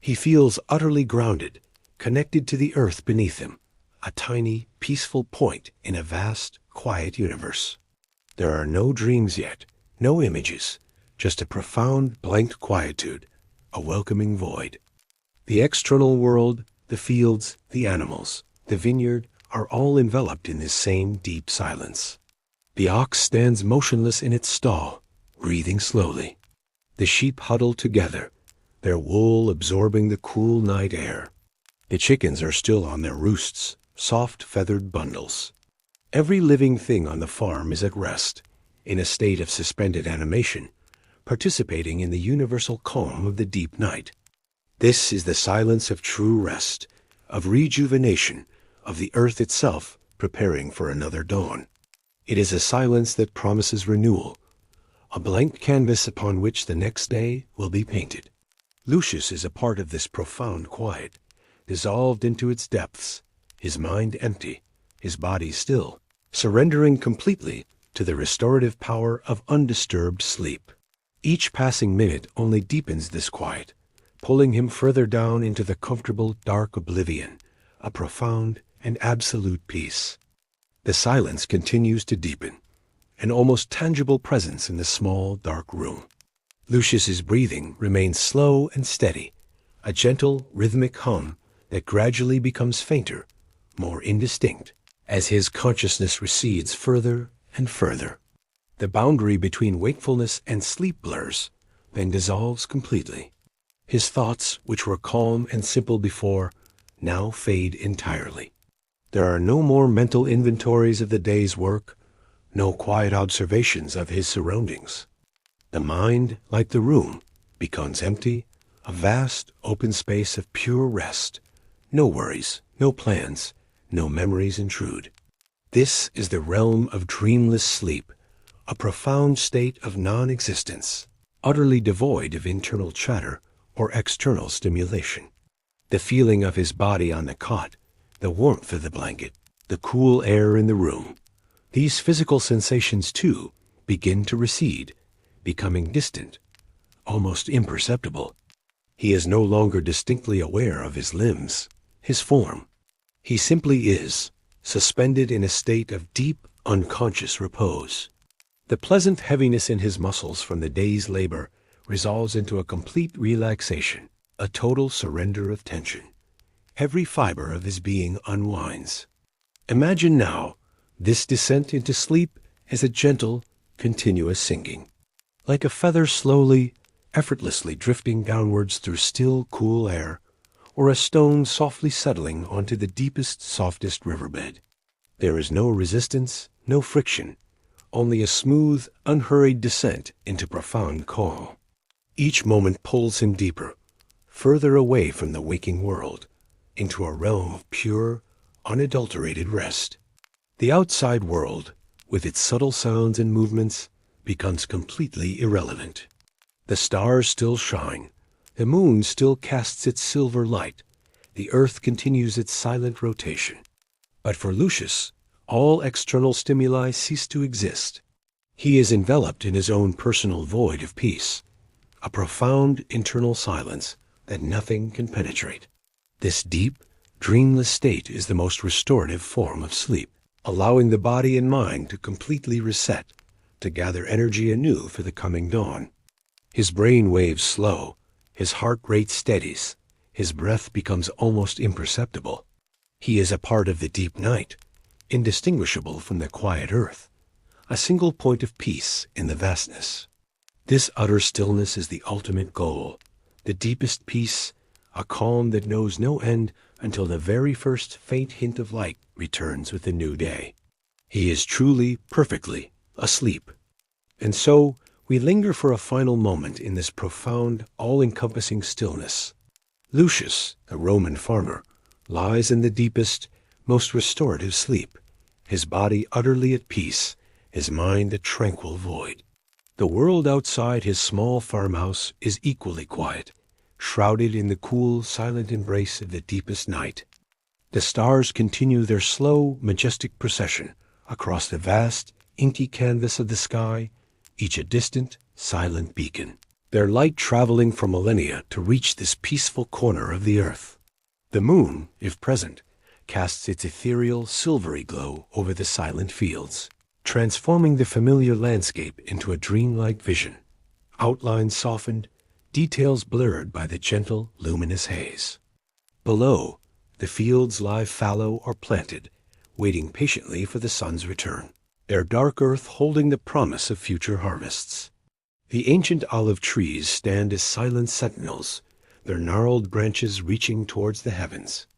He feels utterly grounded, connected to the earth beneath him, a tiny, peaceful point in a vast, quiet universe. There are no dreams yet, no images, just a profound, blank quietude, a welcoming void. The external world, the fields, the animals, the vineyard are all enveloped in this same deep silence. The ox stands motionless in its stall, breathing slowly. The sheep huddle together, their wool absorbing the cool night air. The chickens are still on their roosts, soft feathered bundles. Every living thing on the farm is at rest, in a state of suspended animation, participating in the universal calm of the deep night. This is the silence of true rest, of rejuvenation, of the earth itself preparing for another dawn. It is a silence that promises renewal, a blank canvas upon which the next day will be painted. Lucius is a part of this profound quiet, dissolved into its depths, his mind empty, his body still, surrendering completely to the restorative power of undisturbed sleep. Each passing minute only deepens this quiet, pulling him further down into the comfortable, dark oblivion, a profound and absolute peace. The silence continues to deepen, an almost tangible presence in the small, dark room. Lucius's breathing remains slow and steady, a gentle, rhythmic hum that gradually becomes fainter, more indistinct, as his consciousness recedes further and further. The boundary between wakefulness and sleep blurs, then dissolves completely. His thoughts, which were calm and simple before, now fade entirely. There are no more mental inventories of the day's work, no quiet observations of his surroundings. The mind, like the room, becomes empty, a vast, open space of pure rest. No worries, no plans, no memories intrude. This is the realm of dreamless sleep, a profound state of non-existence, utterly devoid of internal chatter or external stimulation. The feeling of his body on the cot, the warmth of the blanket, the cool air in the room, these physical sensations, too, begin to recede, becoming distant, almost imperceptible. He is no longer distinctly aware of his limbs, his form. He simply is, suspended in a state of deep, unconscious repose. The pleasant heaviness in his muscles from the day's labor resolves into a complete relaxation, a total surrender of tension. Every fiber of his being unwinds. Imagine now this descent into sleep as a gentle, continuous sinking, like a feather slowly, effortlessly drifting downwards through still, cool air, or a stone softly settling onto the deepest, softest riverbed. There is no resistance, no friction, only a smooth, unhurried descent into profound calm. Each moment pulls him deeper, further away from the waking world, into a realm of pure, unadulterated rest. The outside world, with its subtle sounds and movements, becomes completely irrelevant. The stars still shine, the moon still casts its silver light, the earth continues its silent rotation. But for Lucius, all external stimuli cease to exist. He is enveloped in his own personal void of peace, a profound internal silence that nothing can penetrate. This deep, dreamless state is the most restorative form of sleep, allowing the body and mind to completely reset, to gather energy anew for the coming dawn. His brain waves slow, his heart rate steadies, his breath becomes almost imperceptible. He is a part of the deep night, indistinguishable from the quiet earth, a single point of peace in the vastness. This utter stillness is the ultimate goal, the deepest peace, a calm that knows no end until the very first faint hint of light returns with the new day. He is truly, perfectly asleep. And so we linger for a final moment in this profound, all-encompassing stillness. Lucius, a Roman farmer, lies in the deepest, most restorative sleep, his body utterly at peace, his mind a tranquil void. The world outside his small farmhouse is equally quiet, shrouded in the cool, silent embrace of the deepest night. The stars continue their slow, majestic procession across the vast, inky canvas of the sky, each a distant, silent beacon, their light traveling for millennia to reach this peaceful corner of the earth. The moon, if present, casts its ethereal, silvery glow over the silent fields, transforming the familiar landscape into a dreamlike vision, outlines softened, details blurred by the gentle, luminous haze. Below, the fields lie fallow or planted, waiting patiently for the sun's return, their dark earth holding the promise of future harvests. The ancient olive trees stand as silent sentinels, their gnarled branches reaching towards the heavens.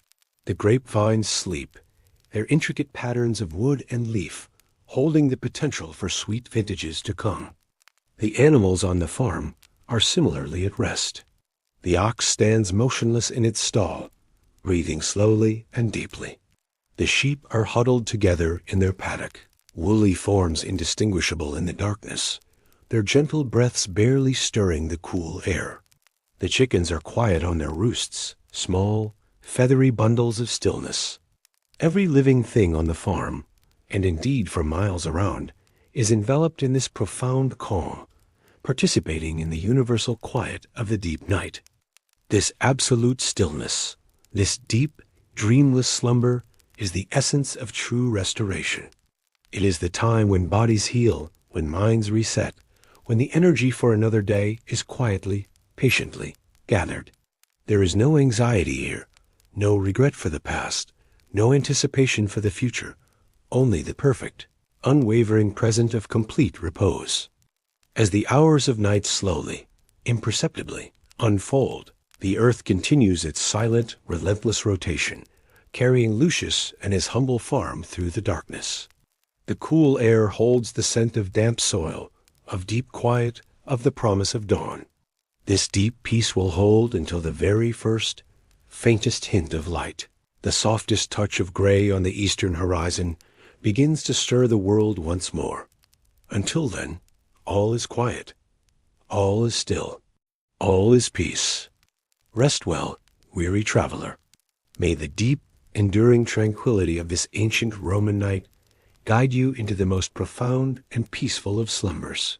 The grapevines sleep, their intricate patterns of wood and leaf holding the potential for sweet vintages to come. The animals on the farm are similarly at rest. The ox stands motionless in its stall, breathing slowly and deeply. The sheep are huddled together in their paddock, woolly forms indistinguishable in the darkness, their gentle breaths barely stirring the cool air. The chickens are quiet on their roosts, small, feathery bundles of stillness. Every living thing on the farm, and indeed for miles around, is enveloped in this profound calm, participating in the universal quiet of the deep night. This absolute stillness, this deep, dreamless slumber, is the essence of true restoration. It is the time when bodies heal, when minds reset, when the energy for another day is quietly, patiently gathered. There is no anxiety here, no regret for the past, no anticipation for the future, only the perfect, unwavering present of complete repose. As the hours of night slowly, imperceptibly, unfold, the earth continues its silent, relentless rotation, carrying Lucius and his humble farm through the darkness. The cool air holds the scent of damp soil, of deep quiet, of the promise of dawn. This deep peace will hold until the very first, faintest hint of light, the softest touch of gray on the eastern horizon, begins to stir the world once more. Until then, all is quiet, all is still, all is peace. Rest well, weary traveler. May the deep, enduring tranquility of this ancient Roman night guide you into the most profound and peaceful of slumbers.